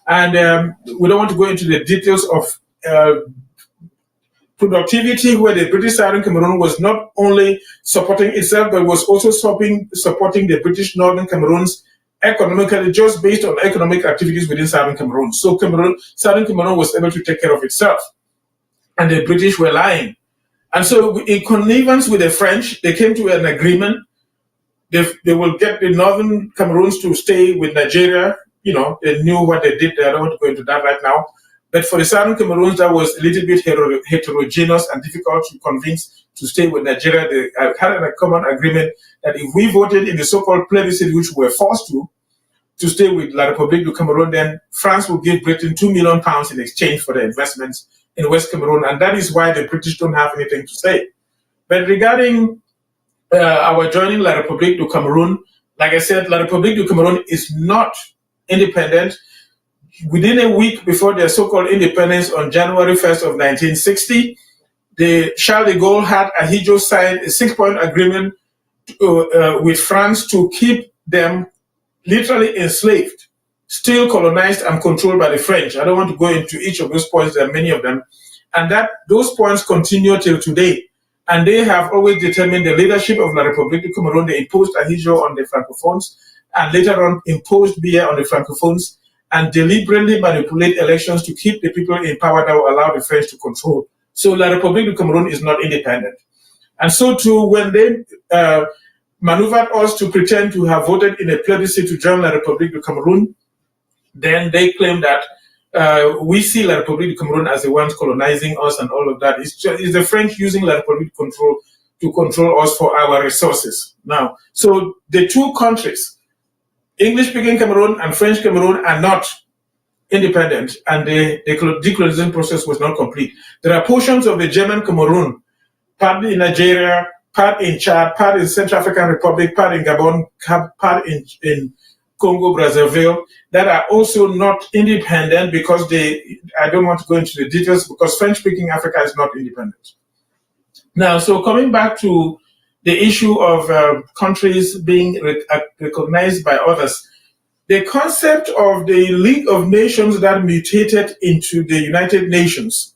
And we don't want to go into the details of productivity, where the British Southern Cameroon was not only supporting itself, but was also supporting the British Northern Cameroons economically, just based on economic activities within Southern Cameroon. So Southern Cameroon was able to take care of itself, and the British were lying. And so in connivance with the French, they came to an agreement. They will get the Northern Cameroons to stay with Nigeria. You know, they knew what they did. I don't want to go into that right now. But for the Southern Cameroons, that was a little bit heterogeneous and difficult to convince to stay with Nigeria. They had a common agreement that if we voted in the so-called plebiscite, which we were forced to stay with La République du Cameroun, then France will give Britain £2 million in exchange for the investments in West Cameroon. And that is why the British don't have anything to say. But regarding our joining La République du Cameroun, like I said, La République du Cameroun is not independent. Within a week before their so-called independence on January 1st of 1960, the Charles de Gaulle had Ahidjo signed a 6-point agreement with France to keep them literally enslaved, still colonized and controlled by the French. I don't want to go into each of those points. There are many of them. And those points continue till today. And they have always determined the leadership of La République du Cameroun. They imposed Ahidjo on the Francophones, and later on imposed Buea on the Francophones, and deliberately manipulate elections to keep the people in power that will allow the French to control. So La République du Cameroun is not independent. And so too, when they maneuvered us to pretend to have voted in a plebiscite to join La République du Cameroun, then they claim that we see La République du Cameroun as the ones colonizing us and all of that. It's the French using La République to control us for our resources. Now, so the two countries, English-speaking Cameroon and French Cameroon, are not independent, and the decolonization process was not complete. There are portions of the German Cameroon, part in Nigeria, part in Chad, part in Central African Republic, part in Gabon, part in Congo, Brazzaville, that are also not independent because I don't want to go into the details, because French-speaking Africa is not independent. Now, so coming back to the issue of countries being recognized by others, the concept of the League of Nations that mutated into the United Nations,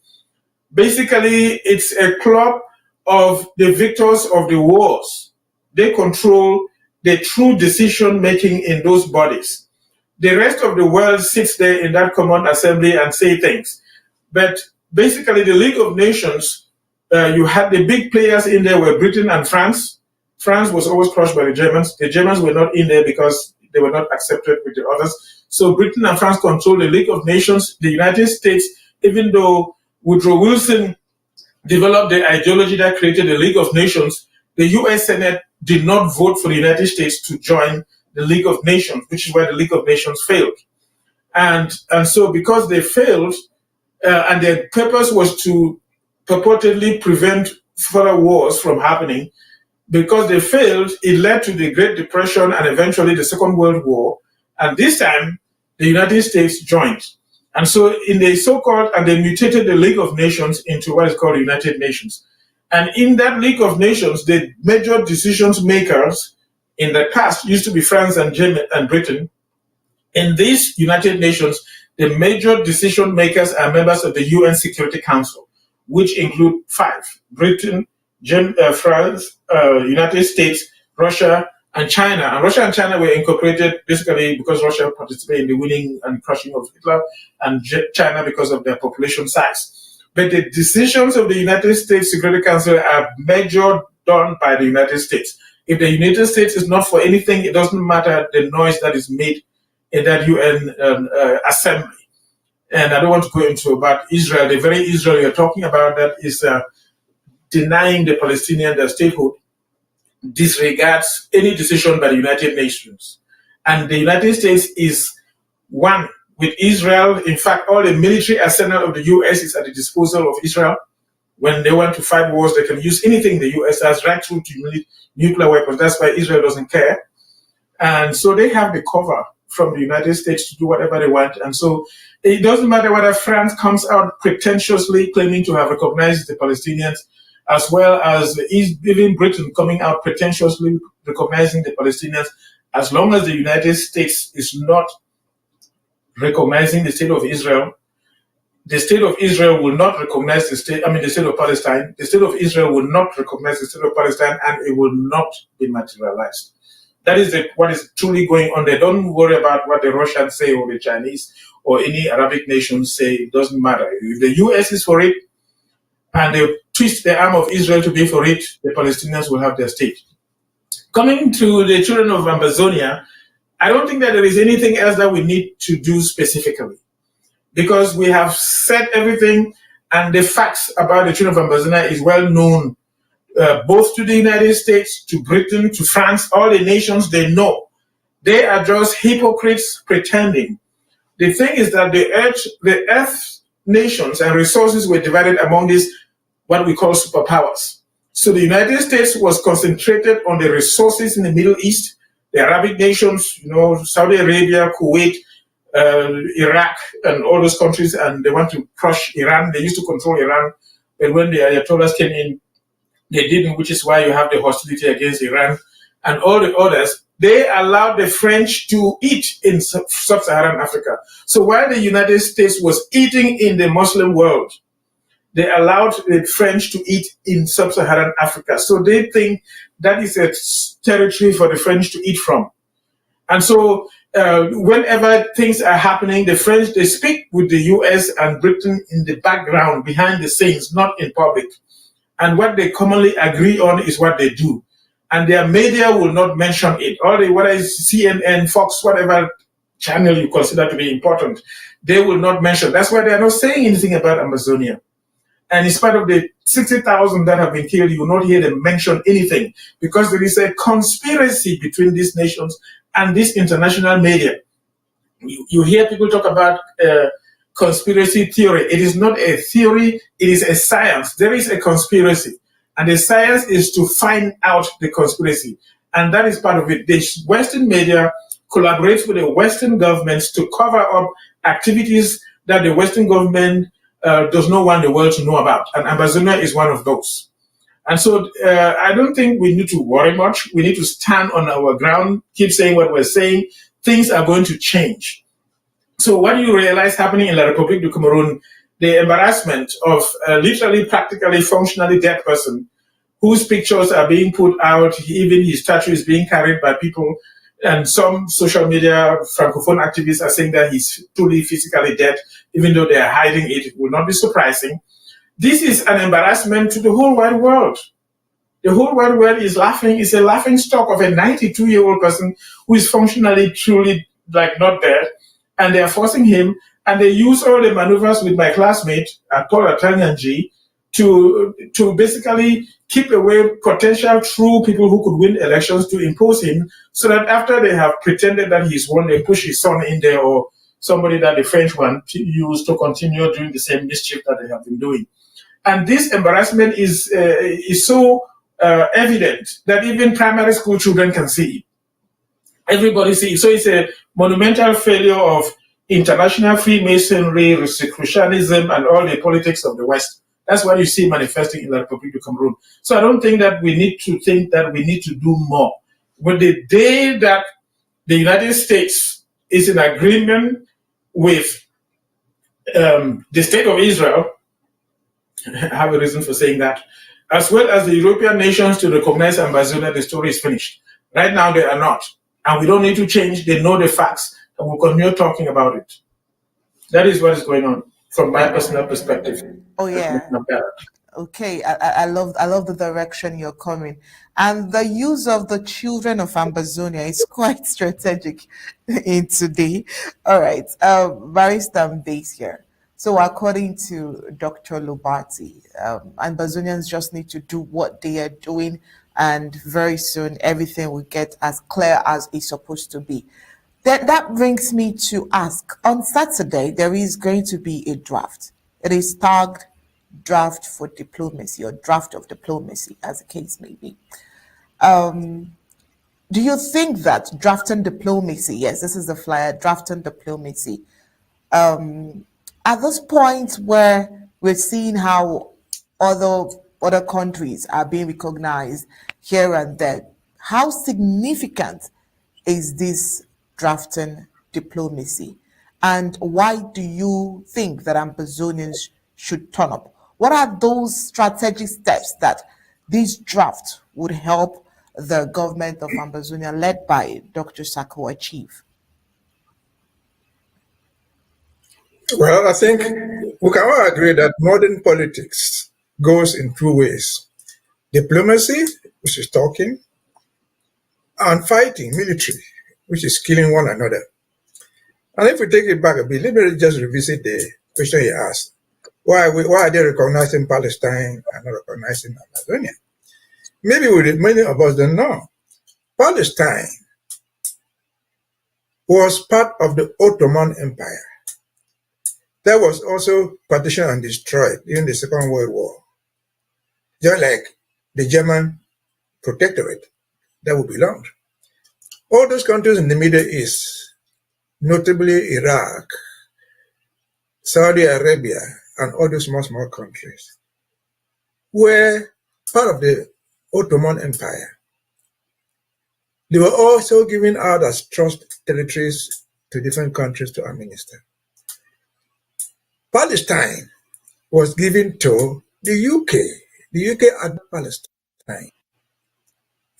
basically it's a club of the victors of the wars. They control the true decision making in those bodies. The rest of the world sits there in that common assembly and say things. But basically, the League of Nations, you had the big players in there were Britain and France. France was always crushed by the Germans. The Germans were not in there because they were not accepted with the others. So Britain and France controlled the League of Nations. The United States, even though Woodrow Wilson developed the ideology that created the League of Nations, the US Senate did not vote for the United States to join the League of Nations, which is why the League of Nations failed. And so because they failed, and their purpose was to purportedly prevent further wars from happening, because they failed, it led to the Great Depression and eventually the Second World War. And this time, the United States joined. And so in the so-called, and they mutated the League of Nations into what is called the United Nations. And in that League of Nations, the major decisions makers in the past used to be France and Germany and Britain. In these United Nations, the major decision makers are members of the UN Security Council, which include 5: Britain, France, United States, Russia, and China. And Russia and China were incorporated basically because Russia participated in the winning and crushing of Hitler, and China because of their population size. But the decisions of the United States Security Council are major done by the United States. If the United States is not for anything, it doesn't matter the noise that is made in that UN assembly. And I don't want to go into about Israel. The very Israel you're talking about that is denying the Palestinian their statehood, disregards any decision by the United Nations. And the United States is one with Israel. In fact, all the military arsenal of the US is at the disposal of Israel. When they want to fight wars, they can use anything the US has, right through to nuclear weapons. That's why Israel doesn't care. And so they have the cover from the United States to do whatever they want. And so it doesn't matter whether France comes out pretentiously claiming to have recognized the Palestinians, as well as even Britain coming out pretentiously recognizing the Palestinians, as long as the United States is not recognizing the state of Israel, the state of Israel will not recognize the state of Palestine. The state of Israel will not recognize the state of Palestine, and it will not be materialized. That is what is truly going on there. Don't worry about what the Russians say or the Chinese or any Arabic nations say. It doesn't matter. If the US is for it and they twist the arm of Israel to be for it, the Palestinians will have their state. Coming to the children of Ambazonia, I don't think that there is anything else that we need to do specifically, because we have said everything, and the facts about the children of Ambazonia is well known, both to the United States, to Britain, to France, all the nations. They know. They are just hypocrites pretending. The thing is that the earth nations and resources were divided among these, what we call superpowers. So the United States was concentrated on the resources in the Middle East, the Arabic nations, Saudi Arabia, Kuwait, Iraq, and all those countries, and they want to crush Iran. They used to control Iran, but when the Ayatollahs came in, they didn't, which is why you have the hostility against Iran and all the others. They allowed the French to eat in sub-Saharan Africa. So while the United States was eating in the Muslim world, they allowed the French to eat in sub-Saharan Africa. So they think that is a territory for the French to eat from. And so whenever things are happening, the French, they speak with the US and Britain in the background, behind the scenes, not in public. And what they commonly agree on is what they do. And their media will not mention it. Whether it's CNN, Fox, whatever channel you consider to be important, they will not mention. That's why they are not saying anything about Ambazonia. And in spite of the 60,000 that have been killed, you will not hear them mention anything, because there is a conspiracy between these nations and this international media. You hear people talk about conspiracy theory. It is not a theory, it is a science. There is a conspiracy, and the science is to find out the conspiracy, and that is part of it. The Western media collaborates with the Western governments to cover up activities that the Western government does not want the world to know about, and Ambazonia is one of those. And so I don't think we need to worry much. We need to stand on our ground, keep saying what we're saying. Things are going to change. So what do you realize happening in La République du Cameroun? The embarrassment of a literally, practically, functionally dead person whose pictures are being put out, even his statue is being carried by people, and some social media francophone activists are saying that he's truly physically dead, even though they are hiding it. It will not be surprising. This is an embarrassment to the whole wide world. The whole wide world is laughing. It's a laughing stock of a 92-year-old person who is functionally, truly, like, not dead. And they are forcing him, and they use all the maneuvers with my classmate, Paul Atanyanji, to basically keep away potential true people who could win elections, to impose him, so that after they have pretended that he's won, they push his son in there, or somebody that the French one used to continue doing the same mischief that they have been doing. And this embarrassment is so evident that even primary school children can see it. Everybody sees it. So it's a monumental failure of international Freemasonry, Rosicrucianism, and all the politics of the West. That's what you see manifesting in the République du Cameroun. So I don't think that we need to think that we need to do more. But the day that the United States is in agreement with the state of Israel, I have a reason for saying that, as well as the European nations to recognize Ambazonia, the story is finished. Right now they are not. And we don't need to change. They know the facts, and we'll continue talking about it. That is what is going on from my personal perspective. Oh yeah. Okay, I love the direction you're coming, and the use of the children of Ambazonia is quite strategic in today. All right, Barrister Mbese here. So according to Dr. Lobati, Ambazonians just need to do what they are doing, and very soon everything will get as clear as it's supposed to be. That brings me to ask, on Saturday, there is going to be a draft. It is tagged Draft for Diplomacy, or Draft of Diplomacy, as the case may be. Do you think that drafting diplomacy, yes, this is the flyer, drafting diplomacy, at this point where we're seeing how other countries are being recognized here and there, how significant is this drafting diplomacy? And why do you think that Ambazonians should turn up? What are those strategic steps that this draft would help the government of Ambazonia, led by Dr. Sako, achieve? Well, I think we can all agree that modern politics goes in two ways: diplomacy, which is talking, and fighting, military, which is killing one another. And if we take it back a bit, let me just revisit the question he asked. Why are they recognizing Palestine and not recognizing Amazonia? Maybe many of us don't know. Palestine was part of the Ottoman Empire. That was also partitioned and destroyed during the Second World War. Just like the German protectorate that would belong. All those countries in the Middle East, notably Iraq, Saudi Arabia, and other small countries, were part of the Ottoman Empire. They were also given out as trust territories to different countries to administer. Palestine was given to the UK. The UK had Palestine.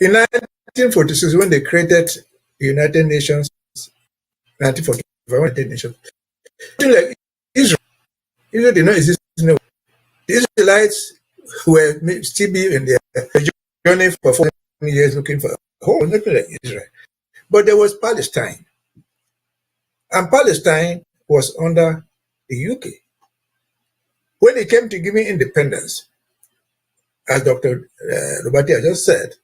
In 1946, when they created the United Nations, 1945, United Nations, like Israel did not exist. The Israelites were still be in their journey for 40 years looking for a home, nothing like Israel. But there was Palestine. And Palestine was under the UK. When it came to giving independence, as Dr. Lobati just said,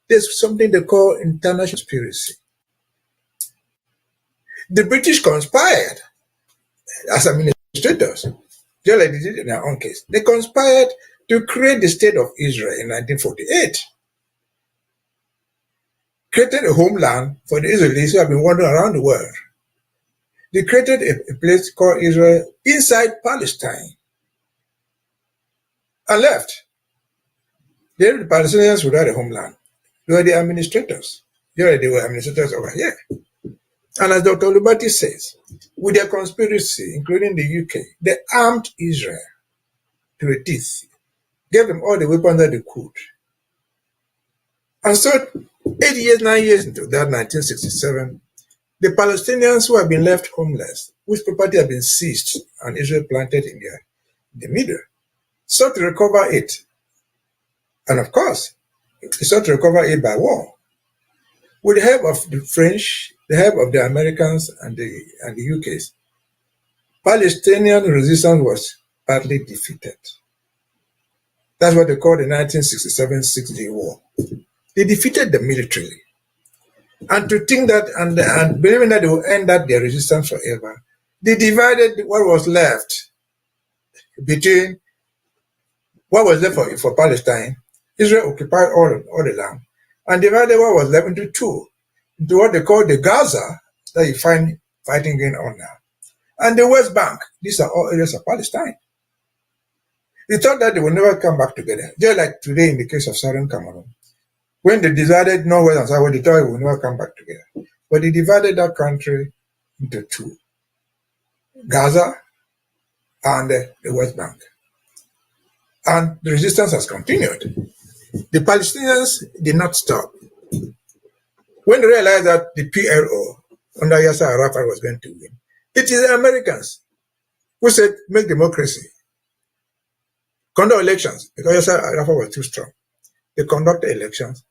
there's something they call international conspiracy. The British conspired as administrators, just like they did in their own case. They conspired to create the state of Israel in 1948. Created a homeland for the Israelis who have been wandering around the world. They created a place called Israel inside Palestine and left. They were the Palestinians without a homeland. They were the administrators. They were administrators over here. And as Dr. Lobati says, with their conspiracy, including the UK, they armed Israel to the teeth, gave them all the weapons that they could, And so 8 years, 9 years into that 1967, the Palestinians who have been left homeless, whose property have been seized and Israel planted in the middle, sought to recover it. And of course, they sought to recover it by war. With the help of the French, the help of the Americans and the UKs, Palestinian resistance was partly defeated. That's what they call the 1967 Six-Day War. They defeated them militarily. And to think that, and believing that they will end up their resistance forever, they divided what was left between what was left for Palestine. Israel occupied all the land and divided what was left into two, into what they call the Gaza, that you find fighting going on now, and the West Bank. These are all areas of Palestine. They thought that they would never come back together, just like today in the case of Southern Cameroon. When they divided Northwest and Southwest, they thought they would never come back together. But they divided that country into two, Gaza and the West Bank. And the resistance has continued. The Palestinians did not stop. When they realized that the PLO under Yasser Arafat was going to win, it is the Americans who said, make democracy, conduct elections, because Yasser Arafat was too strong. They conducted elections.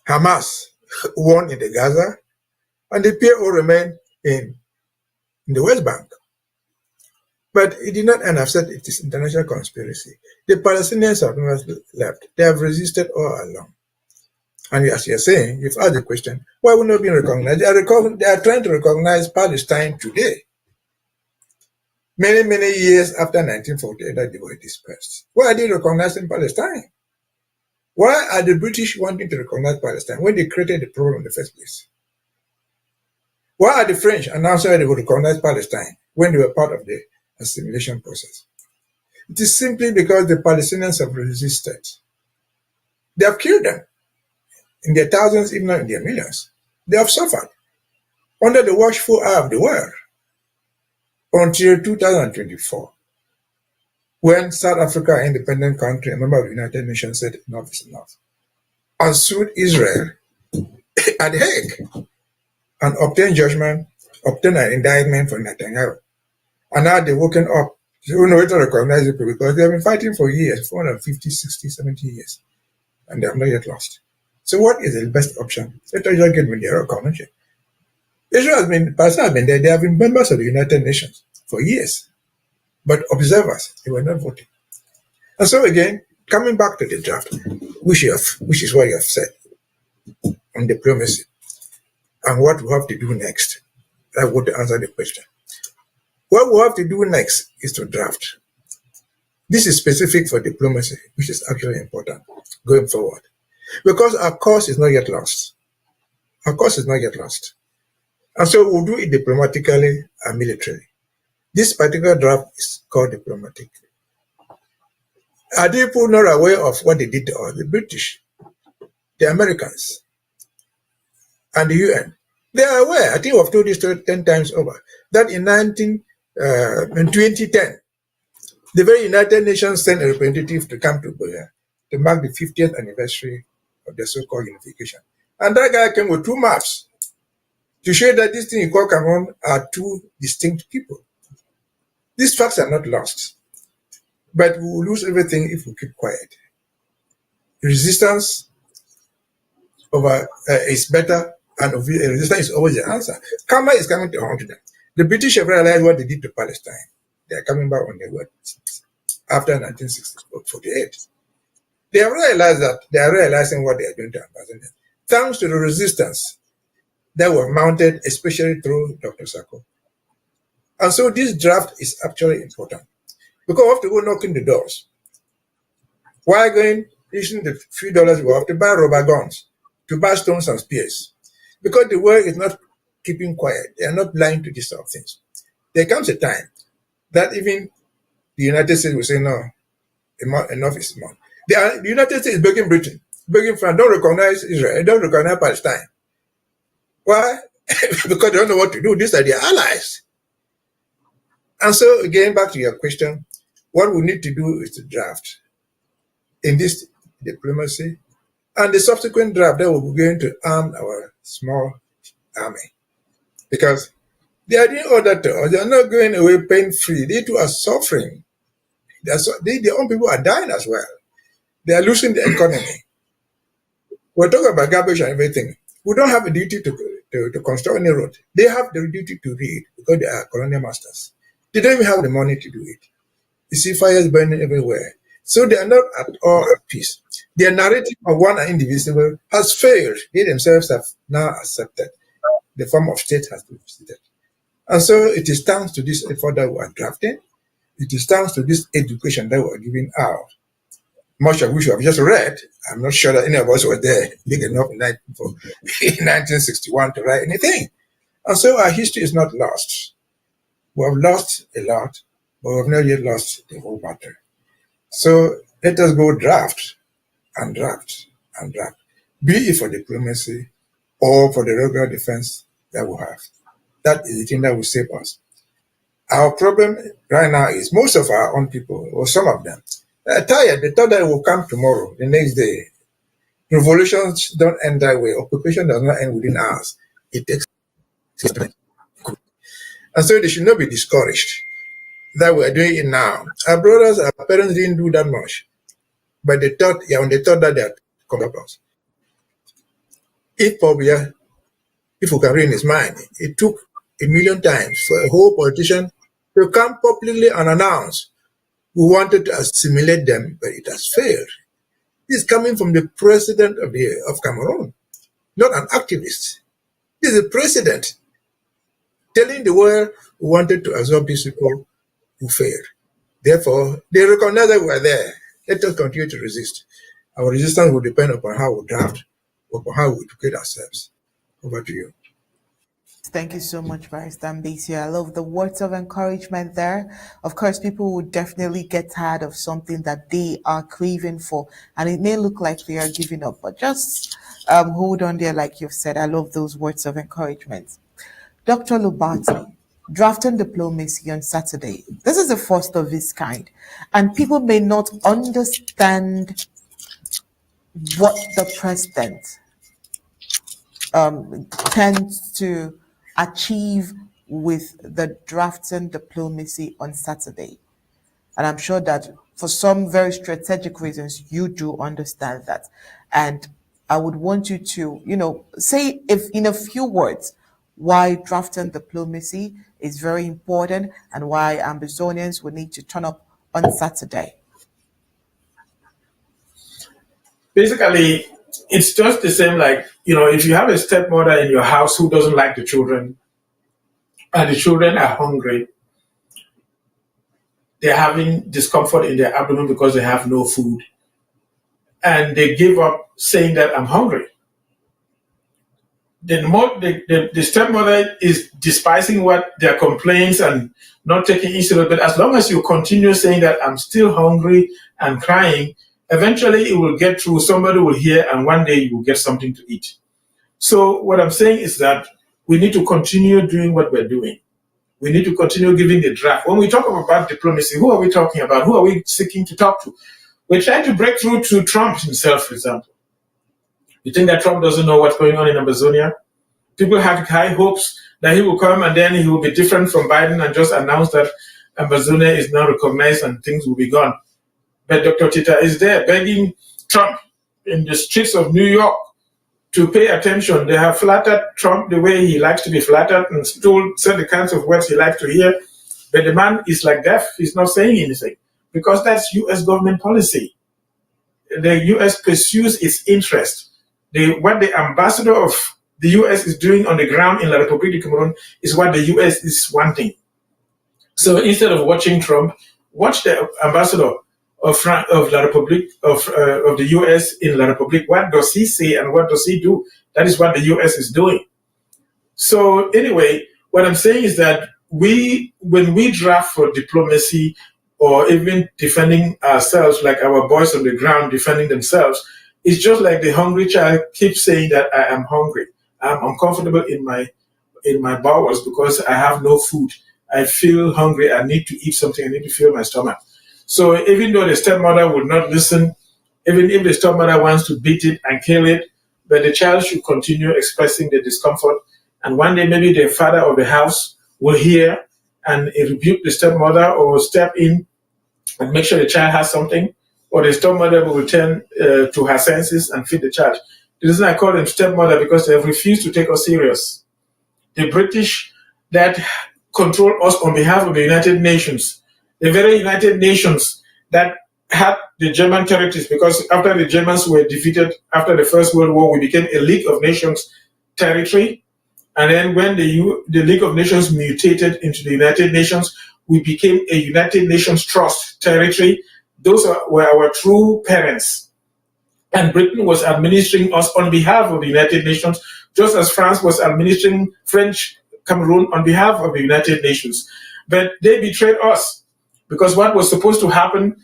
Hamas won in the Gaza, and the PLO remained in the West Bank. But it did not end up said it is international conspiracy. The Palestinians have never left. They have resisted all along. And as you're saying, you've asked the question, why would not be recognized? They are trying to recognize Palestine today. Many, many years after 1948 that they were dispersed. Why are they recognizing Palestine? Why are the British wanting to recognize Palestine when they created the problem in the first place? Why are the French announcing that they would recognize Palestine when they were part of the assimilation process? It is simply because the Palestinians have resisted. They have killed them in their thousands, if not in their millions. They have suffered under the watchful eye of the world until 2024, when South Africa, an independent country, a member of the United Nations, said enough is enough, and sued Israel at The Hague and obtained judgment, obtained an indictment for Netanyahu. And now they've woken up. They don't know to recognize it because they have been fighting for years, 450, 60, 70 years, and they have not yet lost. So what is the best option? Let us just get with their recognition. Palestine has been there. They have been members of the United Nations for years, but observers, they were not voting. And so again, coming back to the draft, which is what you have said on diplomacy and what we have to do next. I want to answer the question. What we have to do next is to draft. This is specific for diplomacy, which is actually important going forward. Because our cause is not yet lost. Our cause is not yet lost. And so we'll do it diplomatically and militarily. This particular draft is called diplomatic. Are people not aware of what they did to us? The British, the Americans, and the UN. They are aware. I think I've told this 10 times over, that in 2010, the very United Nations sent a representative to come to Buea to mark the 50th anniversary of the so-called unification. And that guy came with two maps to show that this thing you call Cameroon are two distinct people. These facts are not lost, but we will lose everything if we keep quiet. Resistance is better, and resistance is always the answer. Karma is coming to haunt them. The British have realized what they did to Palestine. They are coming back on their word after 1948. They have realized that they are realizing what they are doing to Ambazonia, thanks to the resistance that were mounted, especially through Dr. Sako. And so this draft is actually important because we have to go knocking the doors. Why going using the few dollars we have to buy rubber guns, to buy stones and spears? Because the world is not keeping quiet. They are not blind to these sort of things. There comes a time that even the United States will say, no, enough is enough. The United States is begging Britain, begging France, don't recognize Israel, don't recognize Palestine. Why? Because they don't know what to do. These are their allies. And so, again, back to your question, what we need to do is to draft in this diplomacy And the subsequent draft, they will be going to arm our small army. Because they are doing all that to us. They are not going away pain-free. They too are suffering. Their own people are dying as well. They are losing the economy. We're talking about garbage and everything. We don't have a duty to construct any road. They have the duty to read because they are colonial masters. They don't even have the money to do it. You see fires burning everywhere. So they are not at all at peace. Their narrative of one and indivisible has failed. They themselves have now accepted the form of state has been visited. And so it is thanks to this effort that we are drafting. It is thanks to this education that we are giving out. Much of which we have just read. I'm not sure that any of us were there big enough in 1961 to write anything. And so our history is not lost. We have lost a lot, but we have not yet lost the whole battle. So let us go draft and draft and draft, be it for diplomacy or for the regular defense that we have. That is the thing that will save us. Our problem right now is most of our own people, or some of them, are tired. They thought that it will come tomorrow, the next day. Revolutions don't end that way. Occupation does not end within hours. It takes time. And so they should not be discouraged that we are doing it now. Our brothers, our parents didn't do that much. But they thought, when they thought that they had come up us. If Pobia, if we can read in his mind, it took 1,000,000 times for a whole politician to come publicly and announce we wanted to assimilate them, but it has failed. This is coming from the president of Cameroon, not an activist. This is the president telling the world we wanted to absorb these people who failed. Therefore, they recognize that we are there. Let us continue to resist. Our resistance will depend upon how we draft, upon how we educate ourselves. Over to you. Thank you so much, Barrister Mbeseha. I love the words of encouragement there. Of course, people would definitely get tired of something that they are craving for, and it may look like they are giving up, but just hold on there, like you've said. I love those words of encouragement. Dr. Lobati, drafting diplomacy on Saturday. This is the first of its kind, and people may not understand what the president tends to achieve with the drafting diplomacy on Saturday. And I'm sure that for some very strategic reasons, you do understand that. And I would want you to, say if in a few words why drafting diplomacy is very important and why Ambazonians will need to turn up on Saturday. Basically, it's just the same like, if you have a stepmother in your house who doesn't like the children, and the children are hungry, they're having discomfort in their abdomen because they have no food, and they give up saying that I'm hungry. The stepmother is despising what their complaints and not taking issue with it. But as long as you continue saying that I'm still hungry and crying, eventually it will get through. Somebody will hear, and one day you will get something to eat. So what I'm saying is that we need to continue doing what we're doing. We need to continue giving the draft. When we talk about diplomacy, who are we talking about? Who are we seeking to talk to? We're trying to break through to Trump himself, for example. You think that Trump doesn't know what's going on in Ambazonia? People have high hopes that he will come and then he will be different from Biden and just announce that Ambazonia is now recognized and things will be gone. But Dr. Tita is there begging Trump in the streets of New York to pay attention. They have flattered Trump the way he likes to be flattered and said the kinds of words he likes to hear. But the man is like deaf. He's not saying anything because that's U.S. government policy. The U.S. pursues its interest. What the ambassador of the U.S. is doing on the ground in La République du Cameroun is what the U.S. is wanting. So instead of watching Trump, watch the ambassador of La République, of the U.S. in La République. What does he say and what does he do? That is what the U.S. is doing. So anyway, what I'm saying is that when we draft for diplomacy or even defending ourselves, like our boys on the ground defending themselves, it's just like the hungry child keeps saying that I am hungry. I'm uncomfortable in my bowels because I have no food. I feel hungry. I need to eat something. I need to fill my stomach. So even though the stepmother would not listen even if the stepmother wants to beat it and kill it, but the child should continue expressing the discomfort. And one day, maybe the father of the house will hear and rebuke the stepmother or step in and make sure the child has something, or the stepmother will return to her senses and feed the child. The reason I call them stepmother because they have refused to take us serious. The British that control us on behalf of the United Nations, the very United Nations that had the German territories, because after the Germans were defeated after the First World War, we became a League of Nations territory. And then when the League of Nations mutated into the United Nations, we became a United Nations Trust territory. Those were our true parents. And Britain was administering us on behalf of the United Nations, just as France was administering French Cameroon on behalf of the United Nations. But they betrayed us, because what was supposed to happen,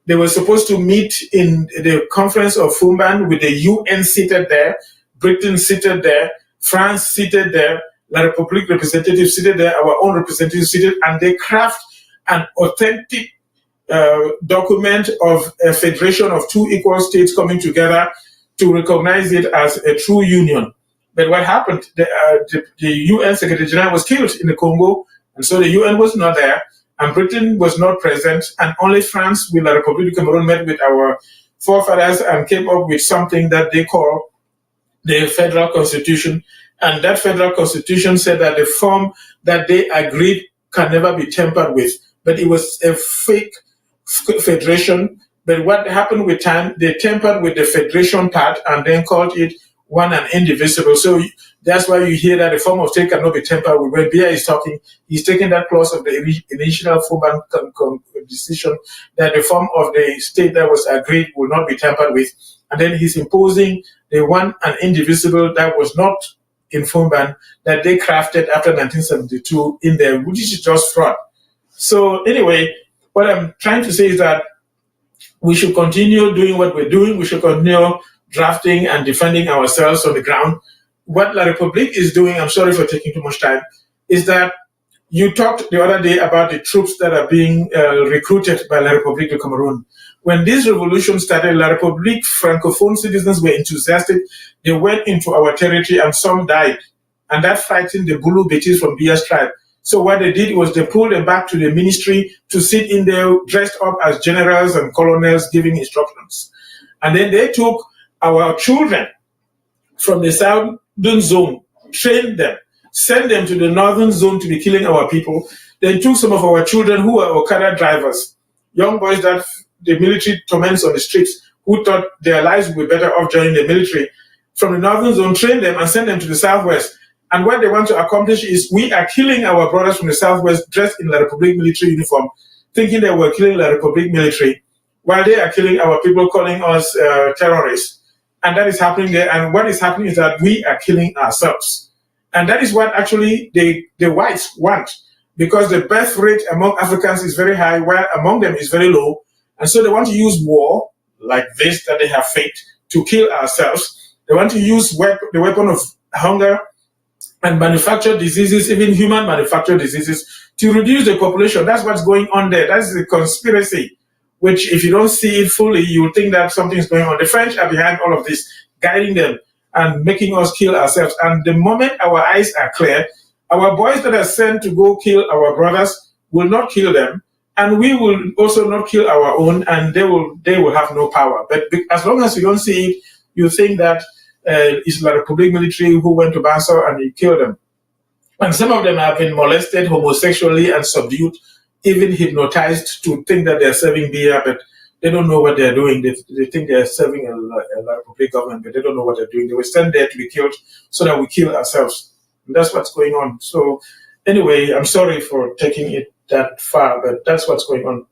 they were supposed to meet in the conference of Fumban with the UN seated there, Britain seated there, France seated there, La République representative seated there, our own representative seated, and they craft an authentic document of a federation of two equal states coming together to recognize it as a true union. But what happened? The UN Secretary General was killed in the Congo, and so the UN was not there, and Britain was not present, and only France with La République du Cameroun met with our forefathers and came up with something that they call the Federal Constitution. And that Federal Constitution said that the form that they agreed can never be tampered with. But it was a fake federation. But what happened with time, they tampered with the federation part and then called it one and indivisible. So that's why you hear that the form of state cannot be tampered with. When Buea is talking, he's taking that clause of the initial form decision that the form of the state that was agreed will not be tampered with. And then he's imposing the one and indivisible that was not in Fumban that they crafted after 1972 in there, which is just fraud. So anyway, what I'm trying to say is that we should continue doing what we're doing. We should continue drafting and defending ourselves on the ground. What La République is doing, I'm sorry for taking too much time, is that you talked the other day about the troops that are being recruited by La République du Cameroun. When this revolution started, La République Francophone citizens were enthusiastic. They went into our territory and some died. And that frightened the Bulu Betis from Buea's tribe. So what they did was they pulled them back to the ministry to sit in there dressed up as generals and colonels giving instructions. And then they took our children from the southern zone, trained them, sent them to the northern zone to be killing our people, then took some of our children who were Okada drivers, young boys that the military torments on the streets, who thought their lives would be better off joining the military, from the northern zone, trained them and sent them to the southwest. And what they want to accomplish is we are killing our brothers from the southwest dressed in La République military uniform, thinking that we're killing La République military, while they are killing our people, calling us terrorists. And that is happening there. And what is happening is that we are killing ourselves. And that is what actually the whites want, because the birth rate among Africans is very high, while among them is very low. And so they want to use war, like this that they have faked, to kill ourselves. They want to use the weapon of hunger and manufacture diseases, even human manufactured diseases, to reduce the population. That's what's going on there. That's the conspiracy, which if you don't see it fully, you will think that something's going on. The French are behind all of this, guiding them and making us kill ourselves. And the moment our eyes are clear, our boys that are sent to go kill our brothers will not kill them, and we will also not kill our own, and they will have no power. But as long as you don't see it, you think that it's La République military who went to Banso and he killed them. And some of them have been molested homosexually and subdued, even hypnotized to think that they're serving Buea, but they don't know what they're doing. They think they're serving a La République government, but they don't know what they're doing. They were sent there to be killed so that we kill ourselves. And that's what's going on. So anyway, I'm sorry for taking it that far, but that's what's going on.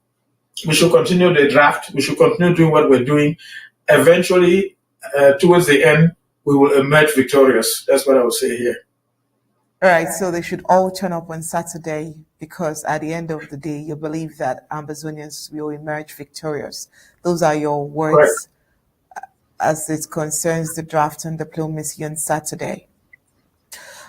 We should continue the draft. We should continue doing what we're doing. Eventually, towards the end, we will emerge victorious. That's what I would say here. All right, so they should all turn up on Saturday because at the end of the day, you believe that Ambazonians will emerge victorious. Those are your words as it concerns the draft and diplomacy on Saturday.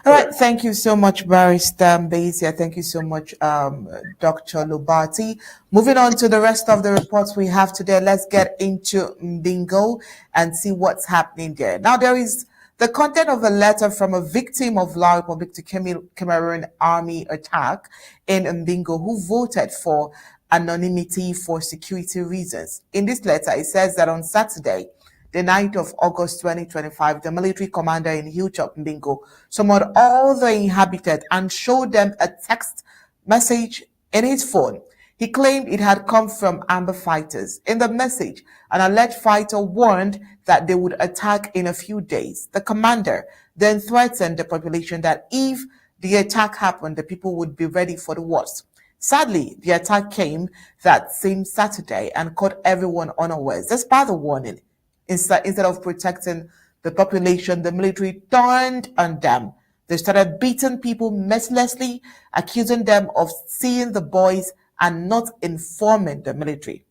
All right, thank you so much, Barrister Mbeseha. Thank you so much, Dr. Lobati. Moving on to the rest of the reports we have today, let's get into Mbingo and see what's happening there. Now, there is the content of a letter from a victim of La République to Cameroon army attack in Mbingo who voted for anonymity for security reasons. In this letter, it says that on Saturday, the 9th of August 2025, the military commander in Hilltop, Mbingo, summoned all the inhabitants and showed them a text message in his phone. He claimed it had come from Amba fighters. In the message, an alleged fighter warned that they would attack in a few days. The commander then threatened the population that if the attack happened, the people would be ready for the worst. Sadly, the attack came that same Saturday and caught everyone unawares. Despite the warning, instead of protecting the population, the military turned on them. They started beating people mercilessly, accusing them of seeing the boys and not informing the military.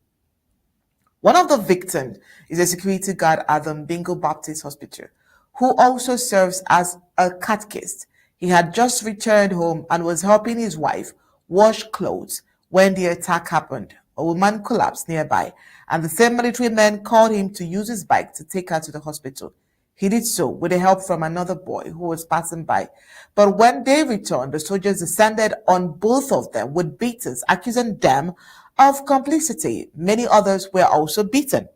One of the victims is a security guard at the Mbingo Baptist Hospital, who also serves as a catechist. He had just returned home and was helping his wife wash clothes when the attack happened. A woman collapsed nearby, and the same military man called him to use his bike to take her to the hospital. He did so with the help from another boy who was passing by. But when they returned, the soldiers descended on both of them with beatings, accusing them of complicity. Many others were also beaten.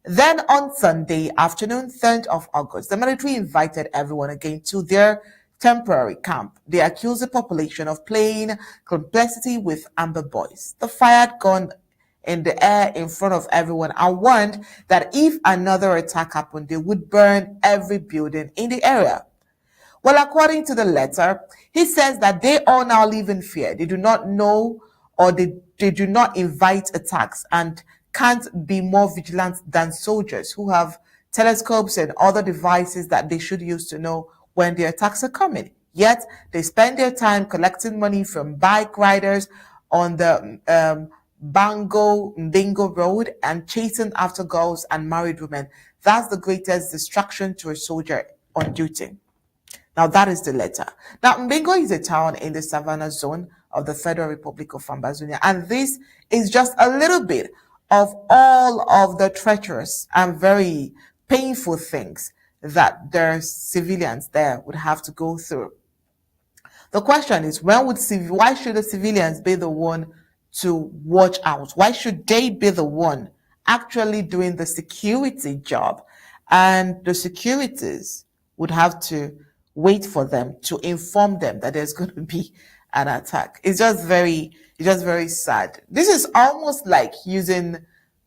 Then on Sunday afternoon, 3rd of August, the military invited everyone again to their temporary camp. They accused the population of playing complicity with Amba boys. They fired gun in the air in front of everyone and warned that if another attack happened, they would burn every building in the area. Well, according to the letter, he says that they all now live in fear. They do not know or they do not invite attacks and can't be more vigilant than soldiers who have telescopes and other devices that they should use to know when the attacks are coming. Yet, they spend their time collecting money from bike riders on the Mbingo Road and chasing after girls and married women. That's the greatest distraction to a soldier on duty. Now, that is the letter. Now, Mbingo is a town in the Savannah zone of the Federal Republic of Ambazonia, and this is just a little bit of all of the treacherous and very painful things that their civilians there would have to go through. The question is, why should the civilians be the one to watch out? Why should they be the one actually doing the security job? And the securities would have to wait for them to inform them that there's going to be an attack. It's just very sad. This is almost like using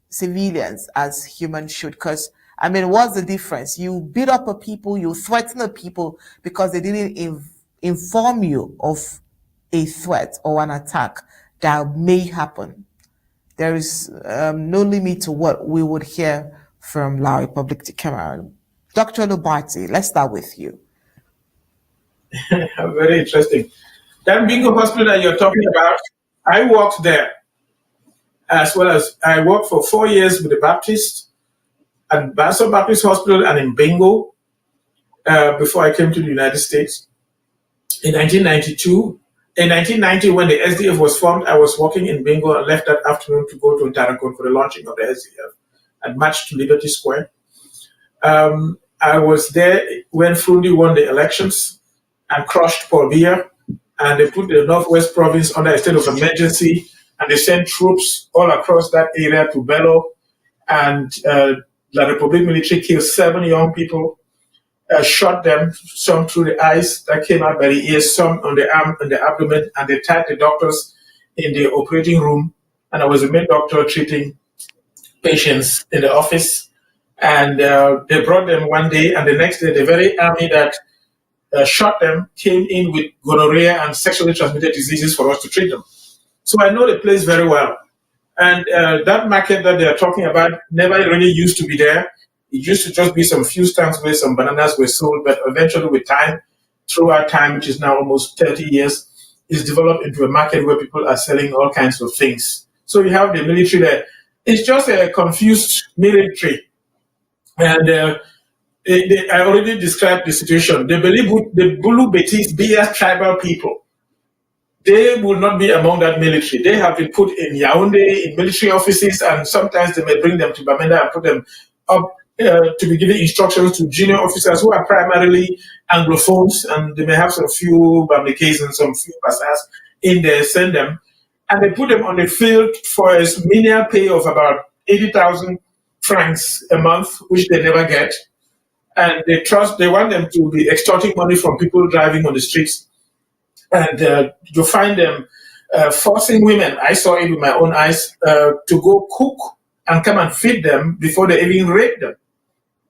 civilians as humans should, because I mean, what's the difference? You beat up a people, you threaten the people because they didn't inform you of a threat or an attack that may happen. There is no limit to what we would hear from La République de Cameroun. Dr. Lobati, let's start with you. Very interesting. That Mbingo hospital that you're talking about, I worked there, as well as I worked for 4 years with the Baptist at Basel Baptist Hospital and in Mbingo before I came to the United States. In 1992, in 1990, when the SDF was formed, I was working in Mbingo and left that afternoon to go to Undaunted for the launching of the SDF and marched to Liberty Square. I was there when Frundi won the elections and crushed Paul Biya, and they put the Northwest Province under a state of emergency, and they sent troops all across that area to Bello, and La République military killed 7 young people, shot them, some through the eyes that came out by the ears, some on the arm and the abdomen, and they tied the doctors in the operating room, and I was the main doctor treating patients in the office, and they brought them one day, and the next day the very army that shot them came in with gonorrhea and sexually transmitted diseases for us to treat them. So I know the place very well. And that market that they're talking about never really used to be there. It used to just be some few stands where some bananas were sold, but eventually with time, throughout time, which is now almost 30 years, it's developed into a market where people are selling all kinds of things. So you have the military there. It's just a confused military. And I already described the situation. They believe the Bulu Betis, Buea tribal people, they will not be among that military. They have been put in Yaoundé, in military offices, and sometimes they may bring them to Bamenda and put them up to be giving instructions to junior officers who are primarily Anglophones, and they may have some few Bamikes and some few Basas in there, send them, and they put them on the field for a menial pay of about 80,000 francs a month, which they never get. And they want them to be extorting money from people driving on the streets. And you find them forcing women, I saw it with my own eyes, to go cook and come and feed them before they even rape them.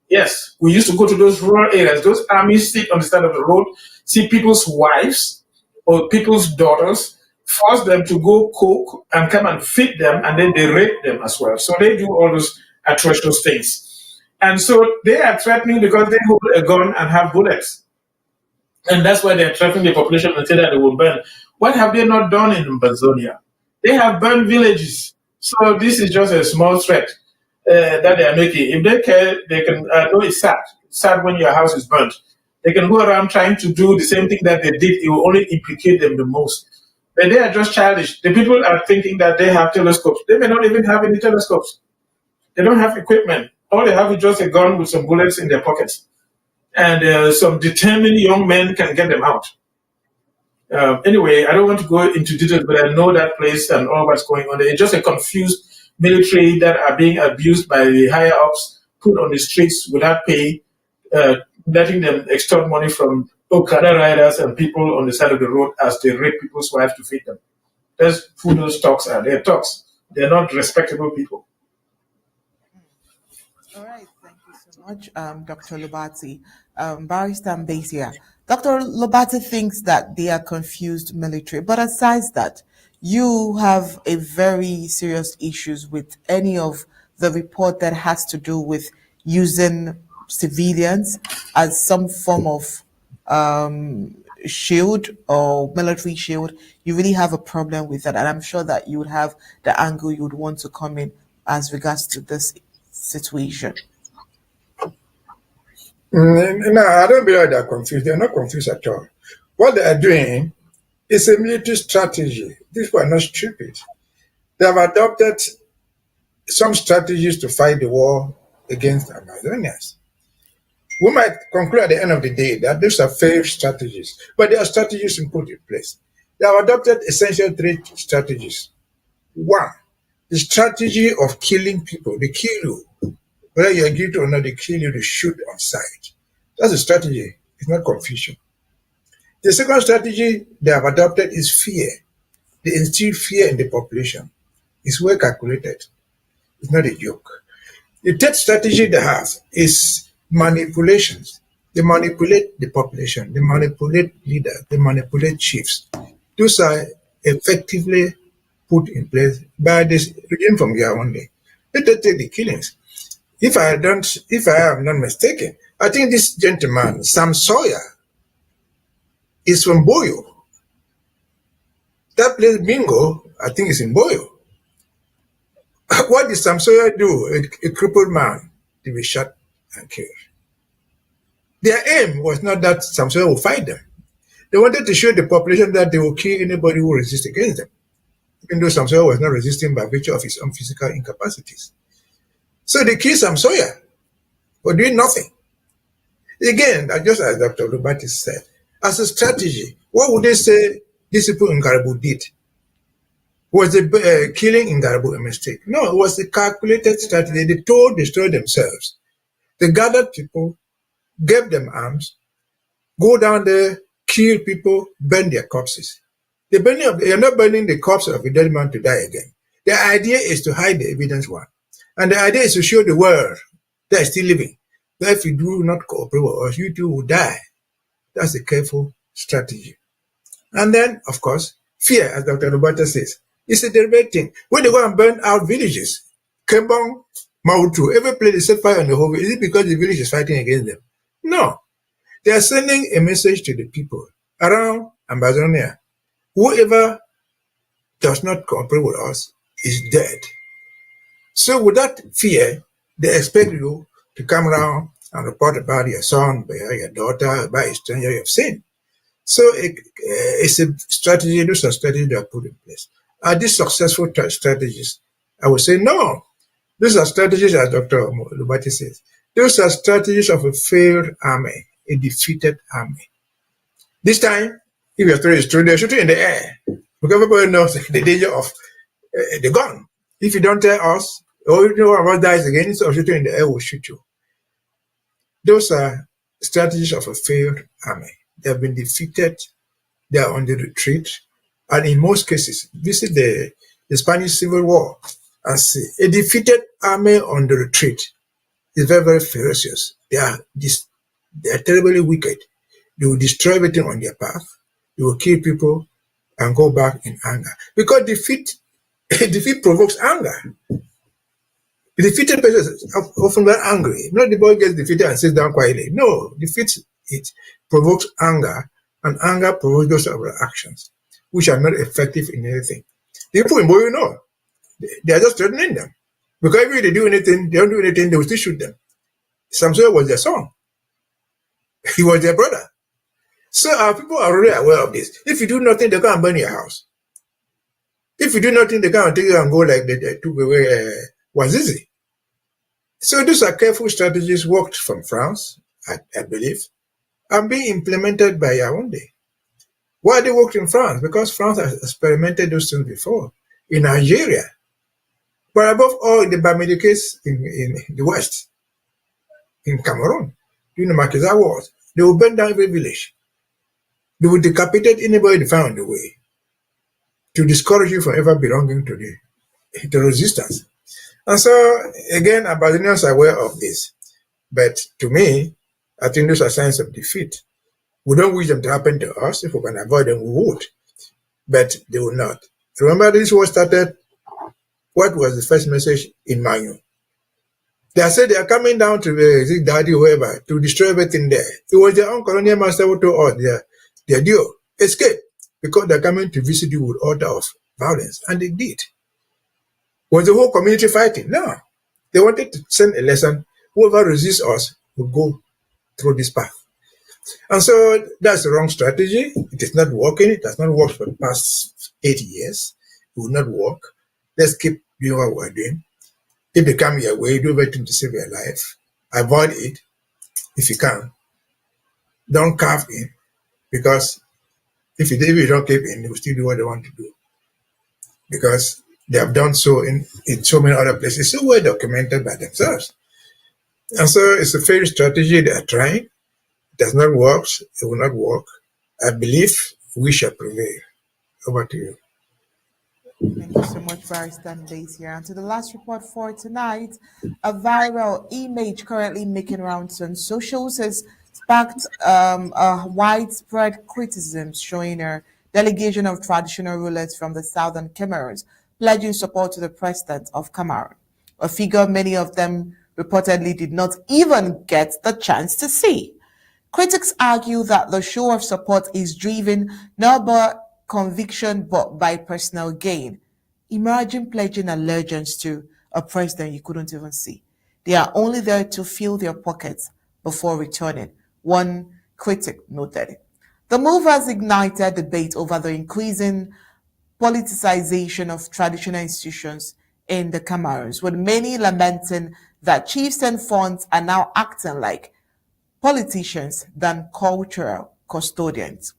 Yes, we used to go to those rural areas. Those armies sit on the side of the road, see people's wives or people's daughters, force them to go cook and come and feed them, and then they rape them as well. So they do all those atrocious things. And so they are threatening because they hold a gun and have bullets. And that's why they're threatening the population and say that they will burn. What have they not done in Ambazonia? They have burned villages. So this is just a small threat that they are making. If they care, they can know it's sad. It's sad when your house is burnt. They can go around trying to do the same thing that they did. It will only implicate them the most. But they are just childish. The people are thinking that they have telescopes. They may not even have any telescopes. They don't have equipment. All they have is just a gun with some bullets in their pockets. And some determined young men can get them out. Anyway, I don't want to go into details, but I know that place and all what's going on there. It's just a confused military that are being abused by the higher ups, put on the streets without pay, letting them extort money from Okada riders and people on the side of the road as they rape people's wives to feed them. That's who those talks are. They're talks. They're not respectable people. All right, thank you so much, Dr. Lobati. Barrister Mbeseha. Dr. Lobati thinks that they are confused military, but aside that, you have a very serious issues with any of the report that has to do with using civilians as some form of shield or military shield. You really have a problem with that, and I'm sure that you would have the angle you would want to come in as regards to this situation. No, I don't believe they're confused. They're not confused at all. What they are doing is a military strategy. These people are not stupid. They have adopted some strategies to fight the war against the Amazonians. We might conclude at the end of the day that these are failed strategies, but there are strategies put in place. They have adopted essential three strategies. One, the strategy of killing people. They kill you. Whether you agree to or not, they kill you, they shoot on sight. That's a strategy. It's not confusion. The second strategy they have adopted is fear. They instill fear in the population. It's well calculated. It's not a joke. The third strategy they have is manipulations. They manipulate the population. They manipulate leaders. They manipulate chiefs. Those are effectively put in place by this regime from Yaoundé. Let us take the killings. If I am not mistaken, I think this gentleman, Sam Sawyer, is from Boyo. That place, Mbingo, I think is in Boyo. What did Sam Sawyer do? A crippled man to be shot and killed. Their aim was not that Sam Sawyer will fight them. They wanted to show the population that they will kill anybody who resists against them, even though Sam Sawyer was not resisting by virtue of his own physical incapacities. So they killed Sam Sawyer for doing nothing. Again, just as Dr. Lobati said, as a strategy, what would they say these people in Garbu did? Was the killing in Garbu a mistake? No, it was a calculated strategy. They told destroy themselves. They gathered people, gave them arms, go down there, kill people, burn their corpses. They are not burning the corpse of a dead man to die again. The idea is to hide the evidence one. And the idea is to show the world they are still living. That if you do not cooperate with us, you too will die. That's a careful strategy. And then, of course, fear, as Dr. Roberta says, is a deliberate thing. When they go and burn out villages, Kembong, Mautu, every place they set fire on the whole village, is it because the village is fighting against them? No. They are sending a message to the people around Ambazonia. Whoever does not cooperate with us is dead. So with that fear, they expect you to come around and report about your son, your daughter, about a stranger you have seen. So it's a strategy, those are strategies that are put in place. Are these successful strategies? I would say no. These are strategies, as Dr. Lobati says, those are strategies of a failed army, a defeated army. This time, if your story is true, they're shooting in the air. Because everybody knows the danger of the gun. If you don't tell us, or if one of us dies again, instead of shooting in the air, we'll shoot you. Those are strategies of a failed army. They have been defeated, they are on the retreat, and in most cases, visit the Spanish Civil War and see a defeated army on the retreat is very, very ferocious. They are terribly wicked. They will destroy everything on their path. They will kill people and go back in anger. Because defeat provokes anger. The defeated person is often very angry. Not the boy gets defeated and sits down quietly. No, defeat it provokes anger, and anger provokes those other actions, which are not effective in anything. The people in Buea, they are just threatening them. Because if they do anything, they don't do anything, they will still shoot them. Samson was their son. He was their brother. So our people are already aware of this. If you do nothing, they come and burn your house. If you do nothing, they come and take you and go like they took away Wazizi. So these are careful strategies worked from France, I believe, and being implemented by Yaoundé. Why they worked in France? Because France has experimented those things before. In Nigeria. But above all, in the Bamidi case in the West, in Cameroon, during the Makiza Wars, they will burn down every village. They will decapitate anybody they found on the way to discourage you from ever belonging to the resistance. And so, again, Ambazonians are aware of this. But to me, I think those are signs of defeat. We don't wish them to happen to us. If we can avoid them, we would. But they will not. Remember, this war started. What was the first message in Manu? They said they are coming down to Daddy, whoever, to destroy everything there. It was their own colonial master who told us their deal, escape, because they're coming to visit you with order of violence. And they did. Was the whole community fighting? No. They wanted to send a lesson. Whoever resists us will go through this path. And so that's the wrong strategy. It is not working. It has not worked for the past 8 years. It will not work. Let's keep doing what we're doing. If they come your way, do everything to save your life. Avoid it if you can. Don't carve in, because if you don't cave in, they will still do what they want to do. Because they have done so in so many other places, so well documented by themselves. And so it's a failed strategy they are trying. It does not work. It will not work. I believe we shall prevail. Over to you. Thank you so much, Barrister Mbeseha. And to the last report for tonight, a viral image currently making rounds on socials has sparked a widespread criticism, showing a delegation of traditional rulers from the southern Cameroons pledging support to the president of Cameroun, a figure many of them reportedly did not even get the chance to see. Critics argue that the show of support is driven not by conviction but by personal gain. Imagine pledging allegiance to a president you couldn't even see. They are only there to fill their pockets before returning, one critic noted. The move has ignited debate over the increasing politicization of traditional institutions in the Cameroons, with many lamenting that chiefs and fonts are now acting like politicians than cultural custodians.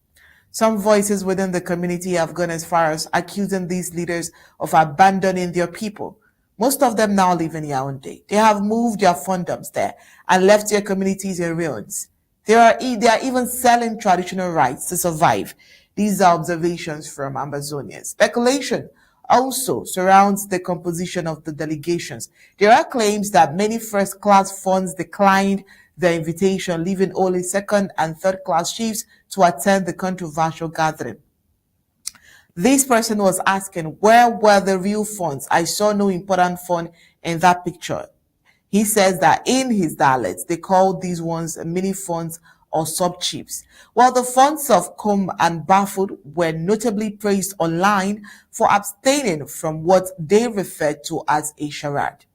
Some voices within the community have gone as far as accusing these leaders of abandoning their people. Most of them now live in Yaoundé. They have moved their fondoms there and left their communities in ruins. They are even selling traditional rights to survive. These are observations from Ambazonia. Speculation also surrounds the composition of the delegations. There are claims that many first-class funds declined the invitation, leaving only second and third-class chiefs to attend the controversial gathering. This person was asking, where were the real funds? I saw no important fund in that picture. He says that in his dialects, they call these ones mini funds or sub-chiefs. While the funds of Kum and Bafud were notably praised online for abstaining from what they referred to as a charade.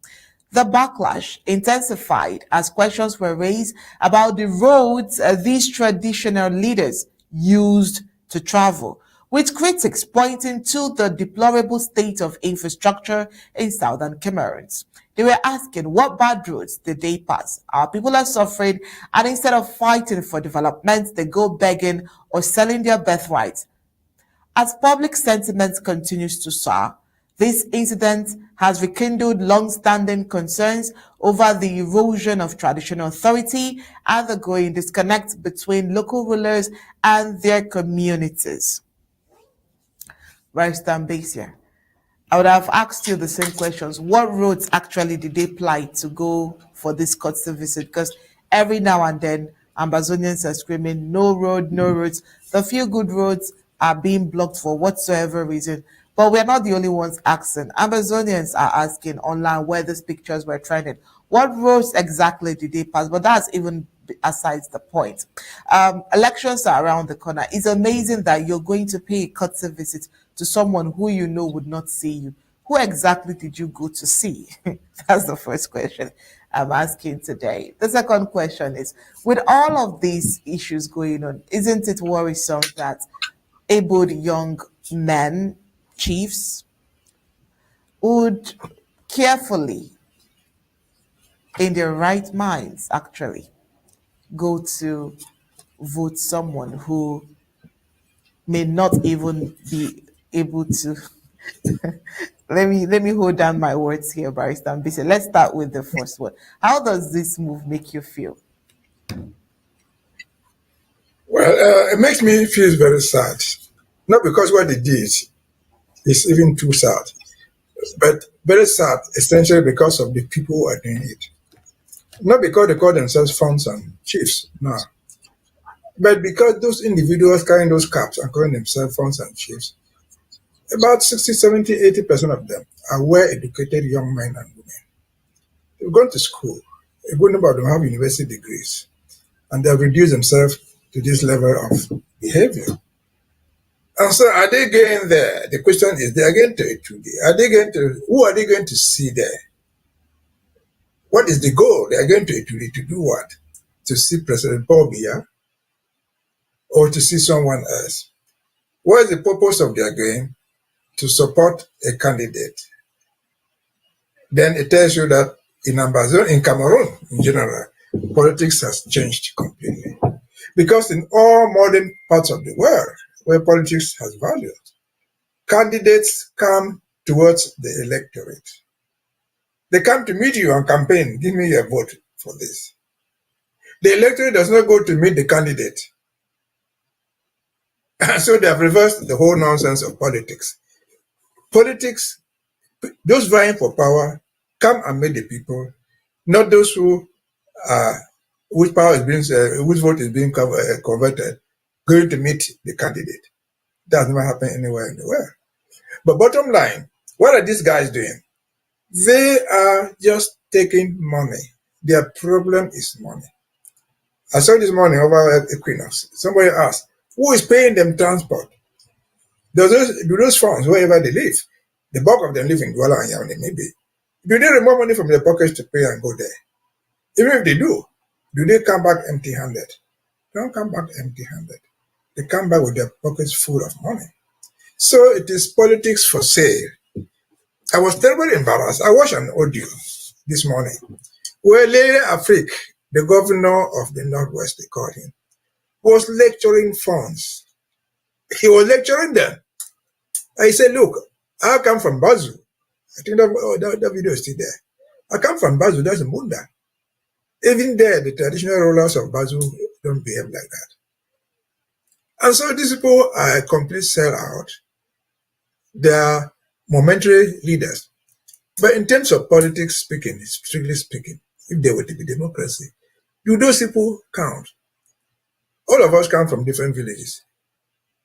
The backlash intensified as questions were raised about the roads these traditional leaders used to travel, with critics pointing to the deplorable state of infrastructure in southern Cameroons. They were asking, what bad roads did they pass? Our people are suffering, and instead of fighting for development, they go begging or selling their birthright. As public sentiment continues to soar, this incident has rekindled long-standing concerns over the erosion of traditional authority and the growing disconnect between local rulers and their communities. Barrister Mbeseha, I would have asked you the same questions. What roads actually did they ply to go for this courtesy visit? Because every now and then, Ambazonians are screaming, no road, no roads. The few good roads are being blocked for whatsoever reason. But we're not the only ones asking. Ambazonians are asking online where these pictures were trending. What roads exactly did they pass? But that's even aside the point. Elections are around the corner. It's amazing that you're going to pay a courtesy visit to someone who you know would not see you. Who exactly did you go to see? That's the first question I'm asking today. The second question is, with all of these issues going on, isn't it worrisome that able young men, chiefs, would carefully, in their right minds, actually, go to vote someone who may not even be able to let me hold down my words here, Barrister Mbise. Let's start with the first one. How does this move make you feel? Well, it makes me feel very sad. Not because what they did is even too sad, but very sad essentially because of the people who are doing it. Not because they call themselves fawns and chiefs, no. But because those individuals carrying those caps and calling themselves fawns and chiefs, about 60, 70, 80% of them are well-educated young men and women. They've gone to school. A good number of them have university degrees. And they've reduced themselves to this level of behavior. And so are they going there? The question is, they are going to Etudi. Who are they going to see there? What is the goal? They are going to Etudi to do what? To see President Paul Biya or to see someone else? What is the purpose of their going? To support a candidate. Then it tells you that in Ambazonia, in Cameroon in general, politics has changed completely. Because in all modern parts of the world where politics has value, candidates come towards the electorate. They come to meet you on campaign, give me your vote for this. The electorate does not go to meet the candidate. So they have reversed the whole nonsense of politics. Politics, those vying for power, come and meet the people, not those who whose power is being, whose vote is being converted, going to meet the candidate. That has never happened anywhere in the world. But bottom line, what are these guys doing? They are just taking money. Their problem is money. I saw this morning over at Equinox. Somebody asked, who is paying them transport? Do those funds, wherever they live, the bulk of them live in Douala and Yaoundé, maybe. Do they remove money from their pockets to pay and go there? Even if they do they come back empty-handed? They don't come back empty-handed. They come back with their pockets full of money. So it is politics for sale. I was terribly embarrassed. I watched an audio this morning where Lele Afrique, the governor of the Northwest, they called him, was lecturing funds. He was lecturing them. I said, look, I come from Bazu. I think that video is still there. I come from Bazu, that's Munda. Even there, the traditional rulers of Bazu don't behave like that. And so these people are a complete sellout. They are momentary leaders. But in terms of politics speaking, strictly speaking, if there were to be democracy, do those people count? All of us come from different villages.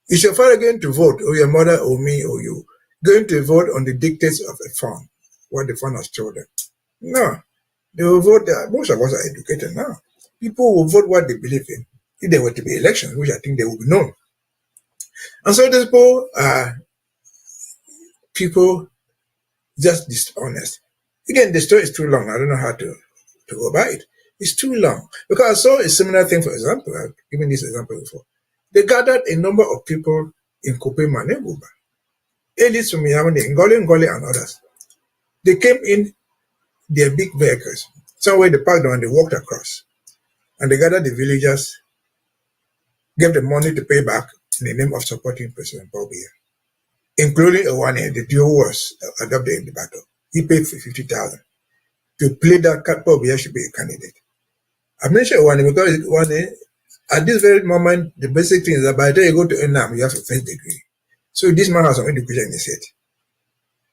Is your father going to vote, or your mother, or me, or you, going to vote on the dictates of a fund, what the fund has told them? No. They will vote. Most of us are educated now. People will vote what they believe in. If there were to be elections, which I think they will be known. And so these people are people just dishonest. Again, the story is too long. I don't know how to go by it. It's too long. Because I saw a similar thing, for example, I've given this example before. They gathered a number of people in Kope Maneguba. Elites from Yamani, Ngole, and others. They came in their big vehicles. Somewhere they parked them and they walked across. And they gathered the villagers, gave them money to pay back in the name of supporting President Paul Biya, including Owane, the duo was adopted in the battle. He paid for 50,000 to play that Paul Biya should be a candidate. I mentioned Owane because Owane, at this very moment, the basic thing is that by the time you go to UNAM, you have a first degree. So this man has some education in his head.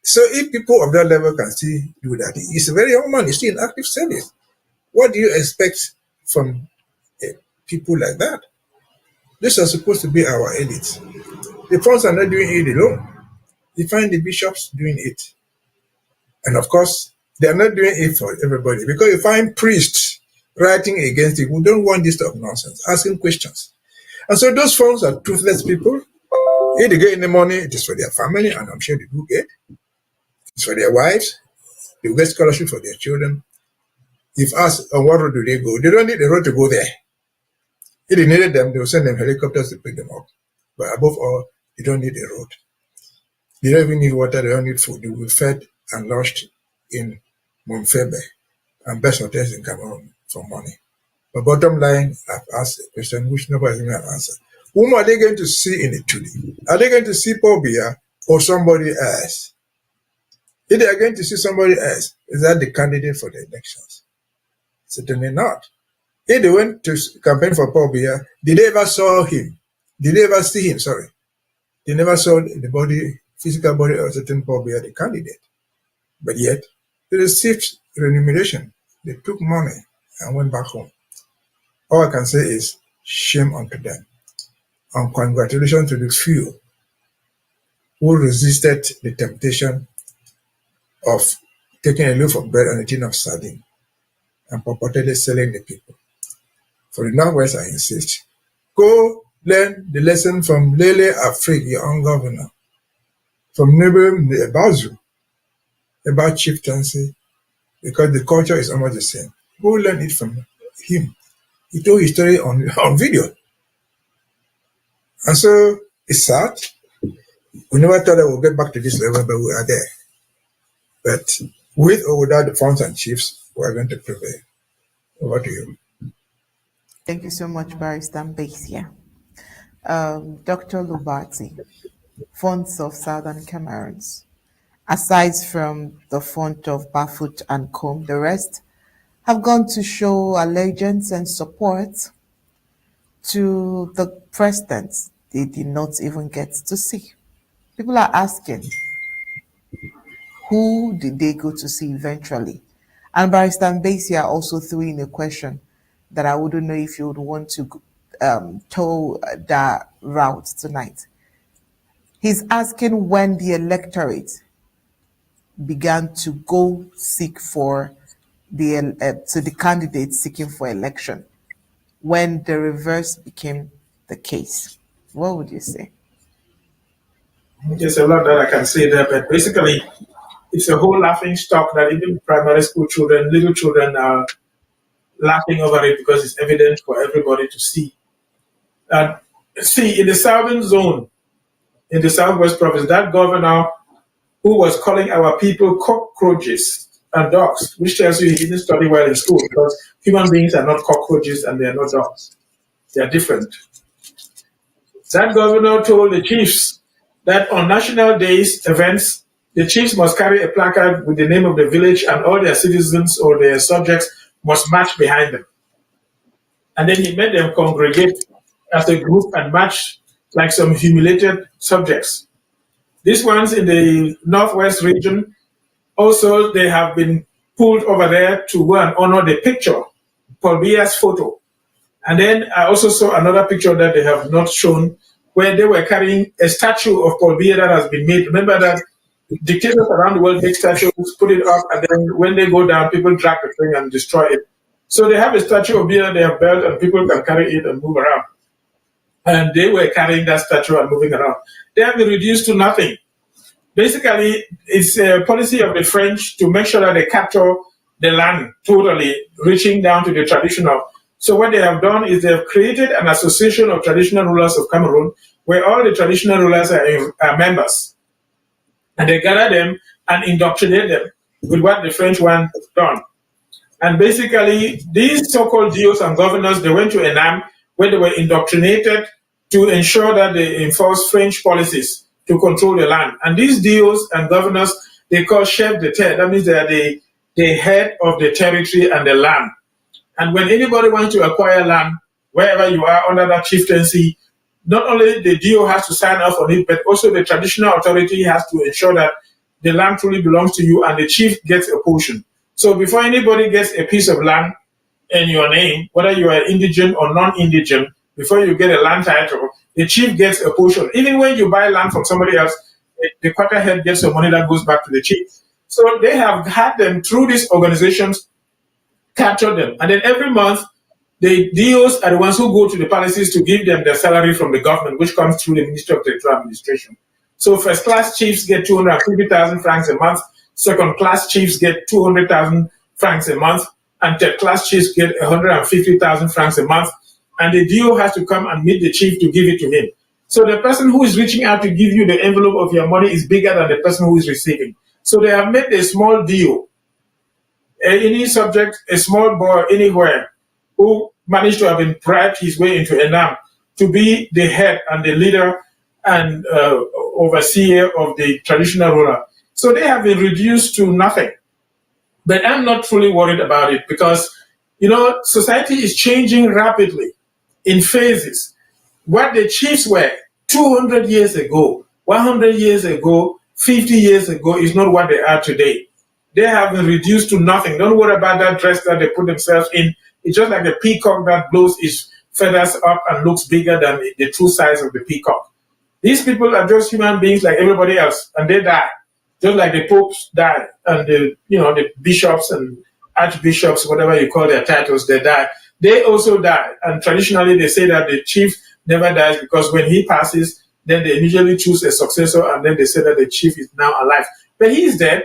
So if people of that level can still do that, he's a very young man, he's still in active service. What do you expect from people like that? These are supposed to be our elites. The funds are not doing it alone. You find the bishops doing it. And of course, they are not doing it for everybody because you find priests writing against it who don't want this type of nonsense, asking questions. And so those funds are truthless people. If they get any money, it is for their family, and I'm sure they do get. It's for their wives. They will get scholarship for their children. If asked on what road do they go, they don't need the road to go there. If they needed them, they will send them helicopters to pick them up. But above all, they don't need a road. They don't even need water, they don't need food. They will be fed and lodged in Mumfebe and best hotels in Cameroon for money. But bottom line, I've asked a question which nobody has an answer. Whom are they going to see in the Tudi? Are they going to see Paul Biya or somebody else? If they are going to see somebody else, is that the candidate for the elections? Certainly not. If they went to campaign for Paul Biya, did they ever saw him? Did they ever see him? Sorry. They never saw the body, physical body of certain Paul Biya, the candidate. But yet, they received remuneration. They took money and went back home. All I can say is shame unto them. And congratulations to the few who resisted the temptation of taking a loaf of bread and a tin of sardine and purportedly selling the people. For the Northwest, I insist, go learn the lesson from Lele Afrik, your own governor, from neighbor Bazu, about chieftaincy, because the culture is almost the same. Go learn it from him. He told his story on video. And so it's sad. We never thought that we'll get back to this level, but we are there. But with or without the funds and chiefs, we are going to prevail. Over to you. Thank you so much, Barrister Mbeseha. Dr. Lobati, fonts of Southern Cameroons. Aside from the font of Bafut and Com, the rest have gone to show allegiance and support to the president they did not even get to see. People are asking, who did they go to see eventually? And Barrister Mbeseha also threw in a question that I wouldn't know if you would want to toe that route tonight. He's asking when the electorate began to go seek for the candidates seeking for election, when the reverse became the case. What would you say? There's a lot that I can say there, but basically, it's a whole laughing stock that even primary school children, little children, are laughing over it because it's evident for everybody to see. See, in the southern zone, in the southwest province, that governor who was calling our people cockroaches and dogs, which tells you he didn't study well in school, because human beings are not cockroaches and they are not dogs. They are different. That governor told the chiefs that on national days, events, the chiefs must carry a placard with the name of the village and all their citizens or their subjects must march behind them. And then he made them congregate as a group and march like some humiliated subjects. These ones in the northwest region, also they have been pulled over there to go and honor the picture, Paul Biya's photo. And then I also saw another picture that they have not shown, where they were carrying a statue of Paul Biya that has been made. Remember that dictators around the world make statues, put it up, and then when they go down, people drag the thing and destroy it. So they have a statue of Biya they have built, and people can carry it and move around. And they were carrying that statue and moving around. They have been reduced to nothing. Basically, it's a policy of the French to make sure that they capture the land totally, reaching down to the traditional. So what they have done is they have created an association of traditional rulers of Cameroon, where all the traditional rulers are members, and they gather them and indoctrinate them with what the French want done. And basically, these so-called DOs and governors, they went to Enam, where they were indoctrinated to ensure that they enforce French policies to control the land. And these DOs and governors, they call chef de terre. That means they are the head of the territory and the land. And when anybody wants to acquire land, wherever you are under that chieftaincy, not only the DO has to sign off on it, but also the traditional authority has to ensure that the land truly belongs to you and the chief gets a portion. So before anybody gets a piece of land in your name, whether you are indigent or non-indigent, before you get a land title, the chief gets a portion. Even when you buy land from somebody else, the quarter head gets the money that goes back to the chief. So they have had them through these organizations, capture them. And then every month, the DOs are the ones who go to the palaces to give them their salary from the government, which comes through the Ministry of Territorial Administration. So first-class chiefs get 250,000 francs a month, second-class chiefs get 200,000 francs a month, and third-class chiefs get 150,000 francs a month, and the DO has to come and meet the chief to give it to him. So the person who is reaching out to give you the envelope of your money is bigger than the person who is receiving. So they have made a small DO, any subject, a small boy anywhere, who managed to have been bribed his way into Enam to be the head and the leader and overseer of the traditional ruler. So they have been reduced to nothing. But I'm not truly worried about it because, society is changing rapidly in phases. What the chiefs were 200 years ago, 100 years ago, 50 years ago is not what they are today. They have been reduced to nothing. Don't worry about that dress that they put themselves in. It's just like a peacock that blows its feathers up and looks bigger than the true size of the peacock. These people are just human beings like everybody else, and they die. Just like the popes die, and the bishops and archbishops, whatever you call their titles, they die. They also die. And traditionally, they say that the chief never dies because when he passes, then they immediately choose a successor, and then they say that the chief is now alive. But he is dead.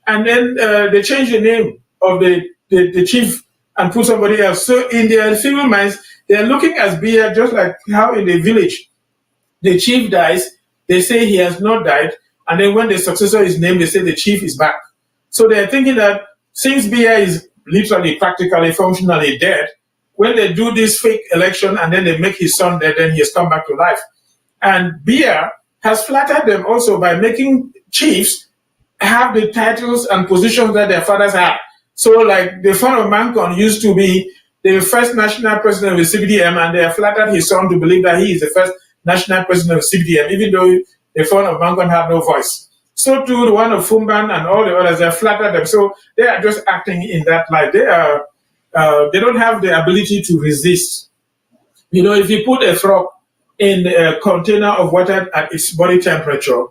And then they change the name of the chief and put somebody else. So in their feeble minds, they're looking at Buea just like how in the village, the chief dies, they say he has not died, and then when the successor is named, they say the chief is back. So they're thinking that since Buea is literally, practically, functionally dead, when they do this fake election and then they make his son dead, then he has come back to life. And Buea has flattered them also by making chiefs have the titles and positions that their fathers had. So like the son of Mancon used to be the first national president of the CBDM, and they have flattered his son to believe that he is the first national president of CBDM, even though the son of Mancon had no voice. So too, the one of Fumban and all the others, they have flattered them. So they are just acting in that light. They don't have the ability to resist. If you put a frog in a container of water at its body temperature,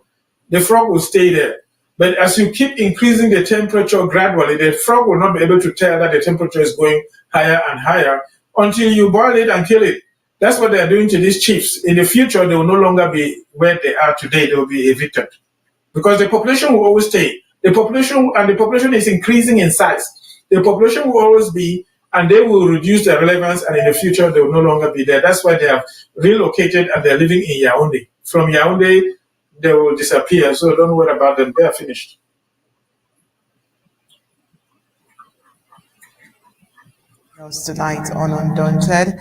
the frog will stay there. But as you keep increasing the temperature gradually, the frog will not be able to tell that the temperature is going higher and higher until you boil it and kill it. That's what they are doing to these chiefs. In the future, they will no longer be where they are today. They will be evicted. Because the population will always stay. The population is increasing in size. The population will always be, and they will reduce their relevance, and in the future, they will no longer be there. That's why they have relocated and they're living in Yaoundé. From Yaoundé, they will disappear, so don't worry about them. They are finished. Tonight on Undaunted.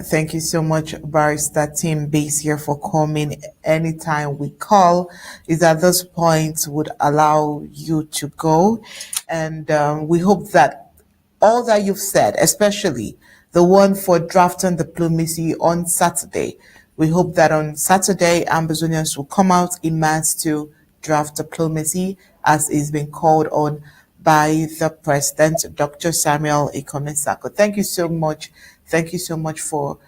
Thank you so much, Barrister Team Base here for coming anytime we call. Is at this point would allow you to go. And we hope that all that you've said, especially the one for drafting diplomacy on Saturday, we hope that on Saturday, Ambazonians will come out in mass to draft diplomacy as is being called on by the President, Dr. Samuel Ikome Sako. Thank you so much. Thank you so much for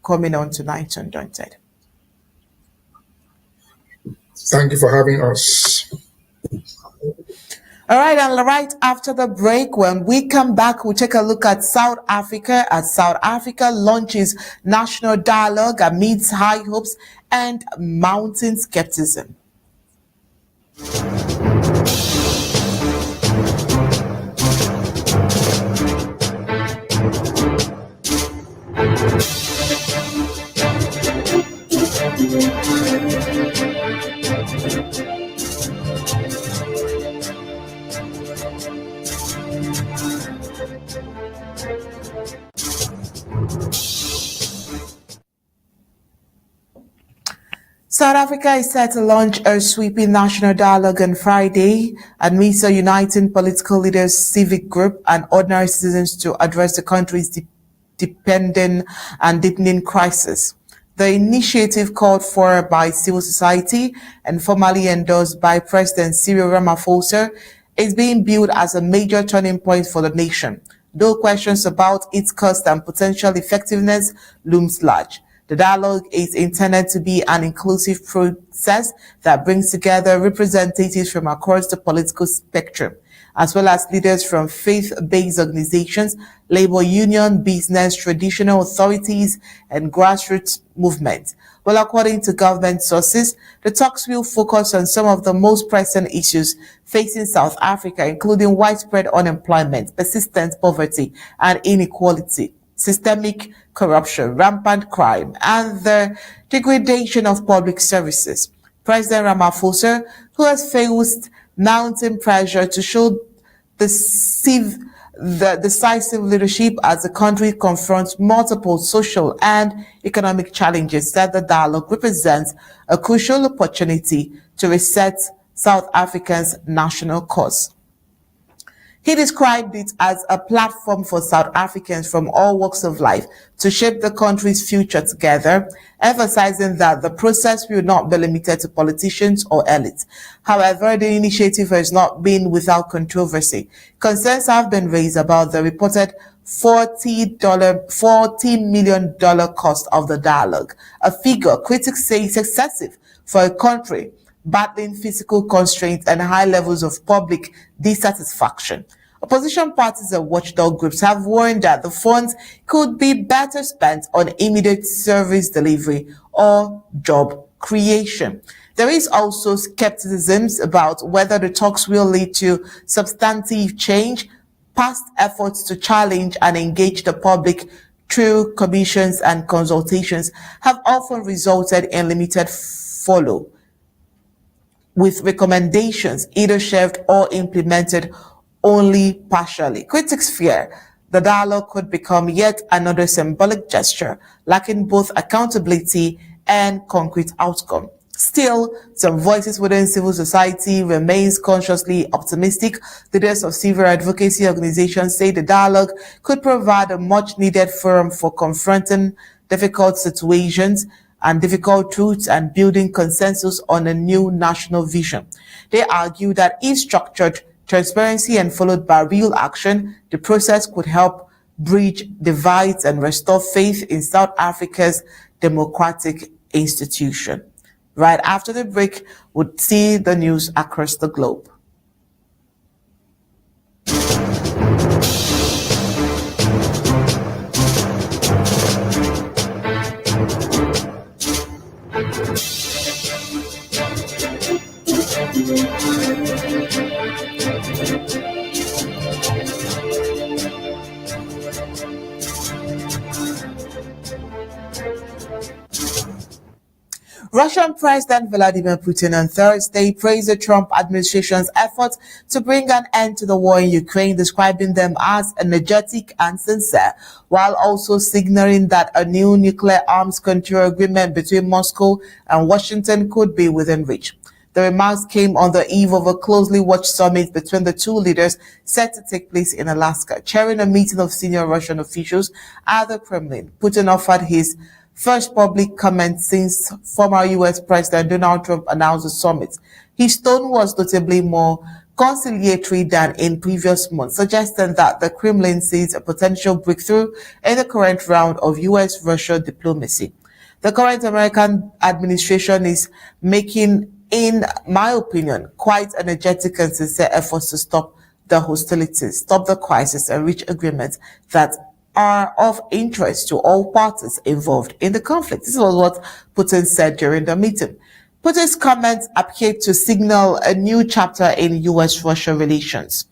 coming on tonight, Undaunted. Thank you for having us. All right, and right after the break, when we come back, we'll take a look at South Africa as South Africa launches national dialogue amidst high hopes and mounting skepticism. South Africa is set to launch a sweeping national dialogue on Friday amidst a uniting political leaders, civic group, and ordinary citizens to address the country's depending and deepening crisis. The initiative, called for by civil society and formally endorsed by President Cyril Ramaphosa, is being viewed as a major turning point for the nation, though questions about its cost and potential effectiveness looms large. The dialogue is intended to be an inclusive process that brings together representatives from across the political spectrum, as well as leaders from faith-based organizations, labor union, business, traditional authorities, and grassroots movements. Well, according to government sources, the talks will focus on some of the most pressing issues facing South Africa, including widespread unemployment, persistent poverty and inequality, systemic corruption, rampant crime, and the degradation of public services. President Ramaphosa, who has faced mounting pressure to show the decisive leadership as the country confronts multiple social and economic challenges, said the dialogue represents a crucial opportunity to reset South Africa's national cause. He described it as a platform for South Africans from all walks of life to shape the country's future together, emphasizing that the process will not be limited to politicians or elites. However, the initiative has not been without controversy. Concerns have been raised about the reported $40 million cost of the dialogue, a figure critics say is excessive for a country battling physical constraints and high levels of public dissatisfaction. Opposition parties and watchdog groups have warned that the funds could be better spent on immediate service delivery or job creation. There is also skepticism about whether the talks will lead to substantive change. Past efforts to challenge and engage the public through commissions and consultations have often resulted in limited follow, with recommendations either shelved or implemented only partially. Critics fear the dialogue could become yet another symbolic gesture, lacking both accountability and concrete outcome. Still, some voices within civil society remains cautiously optimistic. Leaders of civil advocacy organizations say the dialogue could provide a much-needed forum for confronting difficult situations and difficult truths and building consensus on a new national vision. They argue that if structured, transparency and followed by real action, the process could help bridge divides and restore faith in South Africa's democratic institution. Right after the break, we'll see the news across the globe. Russian President Vladimir Putin on Thursday praised the Trump administration's efforts to bring an end to the war in Ukraine, describing them as energetic and sincere, while also signaling that a new nuclear arms control agreement between Moscow and Washington could be within reach. The remarks came on the eve of a closely watched summit between the two leaders set to take place in Alaska. Chairing a meeting of senior Russian officials at the Kremlin, Putin offered his first public comment since former U.S. President Donald Trump announced the summit. His tone was notably more conciliatory than in previous months, suggesting that the Kremlin sees a potential breakthrough in the current round of U.S.-Russia diplomacy. The current American administration is making, in my opinion, quite energetic and sincere efforts to stop the hostilities, stop the crisis, and reach agreements that are of interest to all parties involved in the conflict. This was what Putin said during the meeting. Putin's comments appeared to signal a new chapter in US-Russia relations,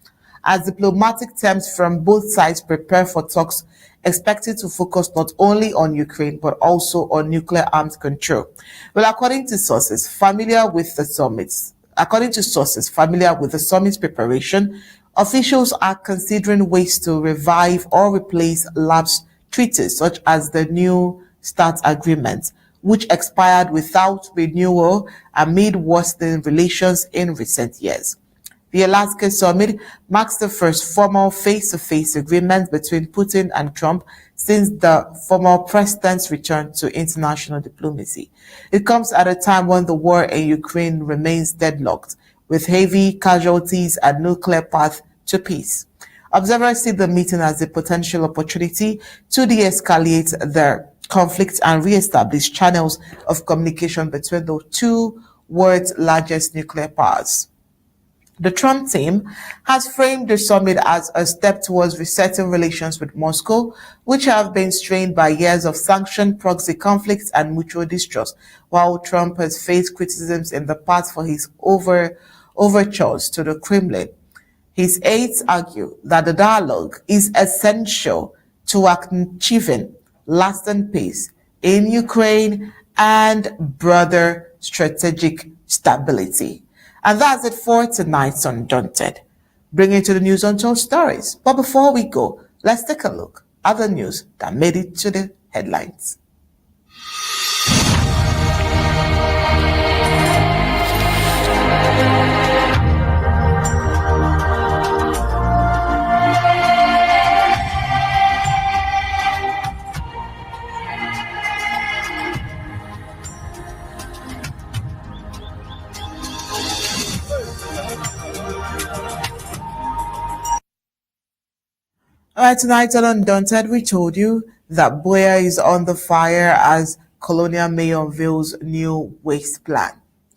as diplomatic terms from both sides prepare for talks expected to focus not only on Ukraine but also on nuclear arms control. Well, according to sources familiar with the summit's preparation, officials are considering ways to revive or replace lapsed treaties such as the New START agreement, which expired without renewal amid worsening relations in recent years. The Alaska summit marks the first formal face-to-face agreement between Putin and Trump since the former president's return to international diplomacy. It comes at a time when the war in Ukraine remains deadlocked, with heavy casualties and no clear path to peace. Observers see the meeting as a potential opportunity to de-escalate the conflict and re-establish channels of communication between the two world's largest nuclear powers. The Trump team has framed the summit as a step towards resetting relations with Moscow, which have been strained by years of sanctions, proxy conflicts, and mutual distrust, while Trump has faced criticisms in the past for his overtures to the Kremlin. His aides argue that the dialogue is essential to achieving lasting peace in Ukraine and broader strategic stability. And that's it for tonight's Undaunted. Bringing to the news untold stories. But before we go, let's take a look at the news that made it to the headlines. All right, tonight on Undaunted, we told you that Buea is on the fire as Colonial Mayor unveils new waste plan.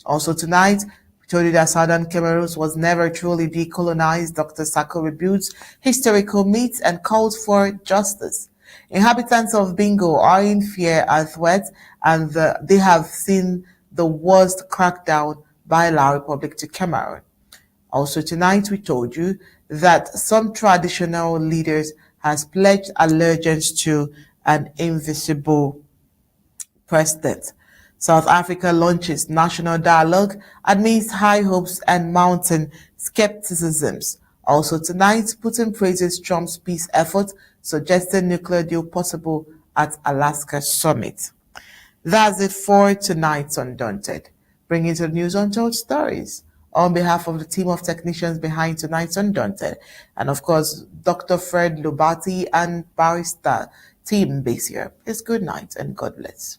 Also tonight, we told you that Southern Cameroons was never truly decolonized. Dr. Sako rebutes historical myths and calls for justice. Inhabitants of Mbingo are in fear and threat, and they have seen the worst crackdown by La République to Cameroun. Also tonight, we told you that some traditional leaders has pledged allegiance to an invisible president. South Africa launches national dialogue amidst high hopes and mounting skepticisms. Also tonight, Putin praises Trump's peace effort, suggesting nuclear deal possible at Alaska summit. That's it for tonight's Undaunted. Bringing to the news untold stories. On behalf of the team of technicians behind tonight's Undaunted, and of course, Dr. Fred Lobati and Barrister Team Mbeseha, is good night and God bless.